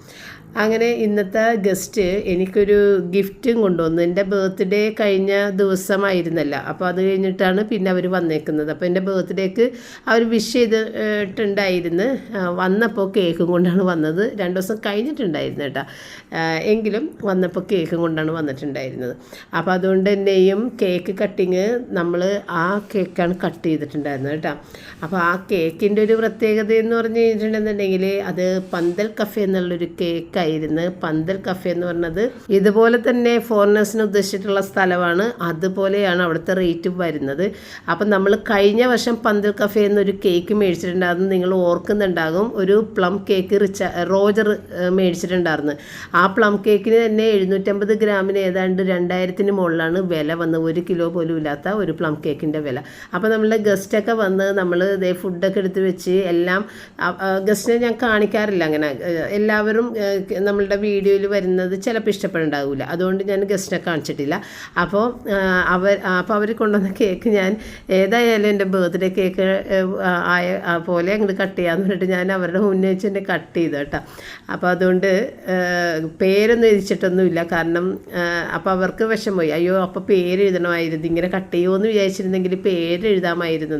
അങ്ങനെ ഇന്നത്തെ ഗസ്റ്റ് എനിക്കൊരു ഗിഫ്റ്റും കൊണ്ടുവന്നു. എൻ്റെ ബർത്ത്ഡേ കഴിഞ്ഞ ദിവസമായിരുന്നല്ല, അപ്പോൾ അത് കഴിഞ്ഞിട്ടാണ് പിന്നെ അവർ വന്നേക്കുന്നത്. അപ്പോൾ എൻ്റെ ബർത്ത്ഡേക്ക് അവർ വിഷ് ചെയ്തിട്ടുണ്ടായിരുന്നു. വന്നപ്പോൾ കേക്കും കൊണ്ടാണ് വന്നത്, 2 ദിവസം കഴിഞ്ഞിട്ടുണ്ടായിരുന്നു കേട്ടോ, എങ്കിലും വന്നപ്പോൾ കേക്കും കൊണ്ടാണ് വന്നിട്ടുണ്ടായിരുന്നത്. അപ്പോൾ അതുകൊണ്ട് തന്നെയും കേക്ക് കട്ടിങ് നമ്മൾ ആ കേക്കാണ് കട്ട് ചെയ്തിട്ടുണ്ടായിരുന്നത് കേട്ടോ. അപ്പോൾ ആ കേക്കിൻ്റെ ഒരു പ്രത്യേകത എന്ന് പറഞ്ഞു കഴിഞ്ഞിട്ടുണ്ടെന്നുണ്ടെങ്കിൽ അത് പന്തൽ കഫേ എന്നുള്ളൊരു കേക്കായിരുന്നു. പന്തൽ കഫേ എന്ന് പറഞ്ഞത് ഇതുപോലെ തന്നെ ഫോറിനേഴ്സിന് ഉദ്ദേശിച്ചിട്ടുള്ള സ്ഥലമാണ്, അതുപോലെയാണ് അവിടുത്തെ റേറ്റ് വരുന്നത്. അപ്പം നമ്മൾ കഴിഞ്ഞ വർഷം പന്തൽ കഫേ എന്നൊരു കേക്ക് മേടിച്ചിട്ടുണ്ടായിരുന്നു, നിങ്ങൾ ഓർക്കുന്നുണ്ടാകും, ഒരു പ്ലം കേക്ക് റോജർ മേടിച്ചിട്ടുണ്ടായിരുന്നു. ആ പ്ലം കേക്കിന് തന്നെ 750 ഗ്രാമിന് ഏതാണ്ട് 2000-ന് മുകളിലാണ് വില വന്നത്, 1 കിലോ പോലും ഇല്ലാത്ത ഒരു പ്ലം കേക്കിൻ്റെ വില. അപ്പോൾ നമ്മളുടെ ഗസ്റ്റൊക്കെ വന്ന് നമ്മൾ ഇതേ ഫുഡൊക്കെ എടുത്ത് വെച്ച് എല്ലാം, ഗസ്റ്റിനെ ഞാൻ കാണിക്കാറില്ല അങ്ങനെ, എല്ലാവരും നമ്മളുടെ വീഡിയോയിൽ വരുന്നത് ചിലപ്പോൾ ഇഷ്ടപ്പെടുന്നുണ്ടാവില്ല, അതുകൊണ്ട് ഞാൻ ഗസ്റ്റിനെ കാണിച്ചിട്ടില്ല. അപ്പോൾ അവർ കൊണ്ടുവന്ന കേക്ക് ഞാൻ ഏതായാലും എൻ്റെ ബർത്ത്ഡേ കേക്ക് ആയ പോലെ അങ്ങോട്ട് കട്ട് ചെയ്യാമെന്ന് പറഞ്ഞിട്ട് ഞാൻ അവരുടെ മുന്നേ വെച്ച് എന്നെ കട്ട് ചെയ്തു കേട്ടോ. അപ്പോൾ അതുകൊണ്ട് പേരൊന്നും എഴുതിച്ചിട്ടൊന്നുമില്ല, കാരണം അപ്പോൾ അവർക്ക് വിഷമമായി, അയ്യോ അപ്പോൾ പേര് എഴുതണമായിരുന്നു, ഇങ്ങനെ കട്ട് ചെയ്യുമോ എന്ന് വിചാരിച്ചിരുന്നെങ്കിൽ പേര് എഴുതാമായിരുന്നു.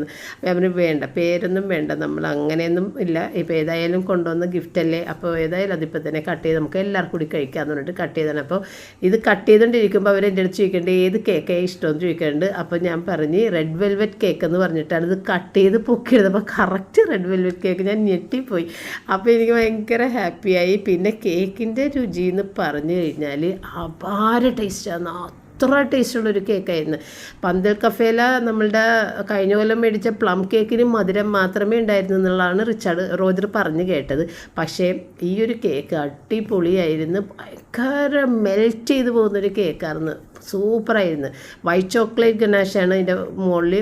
അവന് വേണ്ട, പേരൊന്നും വേണ്ട, നമ്മൾ അങ്ങനെയൊന്നും ഇല്ല, ഇപ്പോൾ ഏതായാലും കൊണ്ടുവന്ന ഗിഫ്റ്റല്ലേ, അപ്പോൾ ഏതായാലും അതിപ്പോൾ തന്നെ കട്ട് ചെയ്ത് നമുക്ക് എല്ലാവർക്കും കൂടി കഴിക്കാമെന്ന് പറഞ്ഞിട്ട് കട്ട് ചെയ്താണ്. അപ്പോൾ ഇത് കട്ട് ചെയ്തുകൊണ്ടിരിക്കുമ്പോൾ അവരെൻ്റെ അടുത്ത് ചോദിക്കേണ്ടത് ഏത് കേക്കാണ് ഇഷ്ടമെന്ന് ചോദിക്കുന്നുണ്ട്. അപ്പോൾ ഞാൻ പറഞ്ഞ് റെഡ് വെൽവെറ്റ് കേക്ക് എന്ന് പറഞ്ഞിട്ടാണ് ഇത് കട്ട് ചെയ്ത് പൊക്കിയത്. അപ്പോൾ കറക്റ്റ് റെഡ് വെൽവെറ്റ് കേക്ക്, ഞാൻ ഞെട്ടിപ്പോയി. അപ്പോൾ എനിക്ക് ഭയങ്കര ഹാപ്പിയായി. പിന്നെ കേക്കിൻ്റെ രുചി എന്ന് പറഞ്ഞു കഴിഞ്ഞാൽ അപാര ടേസ്റ്റാണ്, അത്ര ടേസ്റ്റുള്ളൊരു കേക്കായിരുന്നു. പന്തൽ കഫേല നമ്മളുടെ കഴിഞ്ഞ കൊല്ലം മേടിച്ച പ്ലം കേക്കിന് മധുരം മാത്രമേ ഉണ്ടായിരുന്നു എന്നുള്ളതാണ് റോജർ പറഞ്ഞു കേട്ടത്. പക്ഷേ ഈ ഒരു കേക്ക് അടിപൊളിയായിരുന്നു. ഭയങ്കര മെൽറ്റ് ചെയ്ത് പോകുന്നൊരു കേക്കായിരുന്നു. സൂപ്പറായിരുന്നു. വൈറ്റ് ചോക്ലേറ്റ് ഗനാഷാണ് ഇതിൻ്റെ മുകളിൽ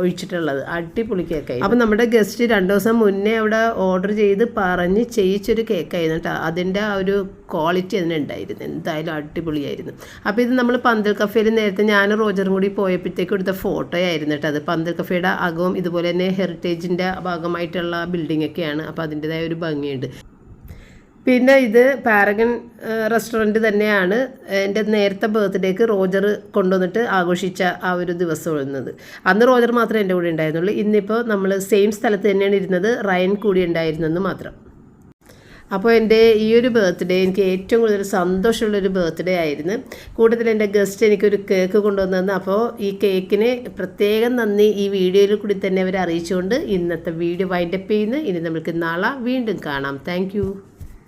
ഒഴിച്ചിട്ടുള്ളത്. അടിപൊളി കേക്കായി. അപ്പം നമ്മുടെ ഗസ്റ്റ് 2 ദിവസം മുന്നേ അവിടെ ഓർഡർ ചെയ്ത് പറഞ്ഞ് ചെയ്യിച്ചൊരു കേക്കായിരുന്നു കേട്ടോ. അതിൻ്റെ ആ ഒരു ക്വാളിറ്റി അതിനുണ്ടായിരുന്നു. എന്തായാലും അടിപൊളിയായിരുന്നു. അപ്പോൾ ഇത് നമ്മൾ പന്തൽ കഫേയിൽ നേരത്തെ ഞാൻ റോജറും കൂടി പോയപ്പോഴത്തേക്കും എടുത്ത ഫോട്ടോ ആയിരുന്നു കേട്ടോ. അത് പന്തൽ കഫേയുടെ അകവും ഇതുപോലെ തന്നെ ഹെറിറ്റേജിൻ്റെ ഭാഗമായിട്ടുള്ള ബിൽഡിങ്ങൊക്കെയാണ്. അപ്പോൾ അതിൻ്റെതായ ഒരു ഭംഗിയുണ്ട്. പിന്നെ ഇത് പാരഗൺ റെസ്റ്റോറൻറ്റ് തന്നെയാണ് എൻ്റെ നേരത്തെ ബർത്ത്ഡേക്ക് റോജർ കൊണ്ടുവന്നിട്ട് ആഘോഷിച്ച ആ ഒരു ദിവസം ഉള്ളത്. അന്ന് റോജർ മാത്രമേ എൻ്റെ കൂടെ ഉണ്ടായിരുന്നുള്ളൂ. ഇന്നിപ്പോൾ നമ്മൾ സെയിം സ്ഥലത്ത് തന്നെയാണ് ഇരുന്നത്. റയൻ കൂടി ഉണ്ടായിരുന്നെന്ന് മാത്രം. അപ്പോൾ എൻ്റെ ഈ ഒരു ബർത്ത്ഡേ എനിക്ക് ഏറ്റവും കൂടുതൽ സന്തോഷമുള്ളൊരു ബർത്ത്ഡേ ആയിരുന്നു. കൂടുതൽ എൻ്റെ ഗസ്റ്റ് എനിക്കൊരു കേക്ക് കൊണ്ടുവന്നു. അപ്പോൾ ഈ കേക്കിന് പ്രത്യേകം നന്ദി ഈ വീഡിയോയിൽ കൂടി തന്നെ അവർ അറിയിച്ചുകൊണ്ട് ഇന്നത്തെ വീഡിയോ വൈൻഡപ്പ് ചെയ്യുന്നു. ഇനി നമുക്ക് നാളെ വീണ്ടും കാണാം. താങ്ക്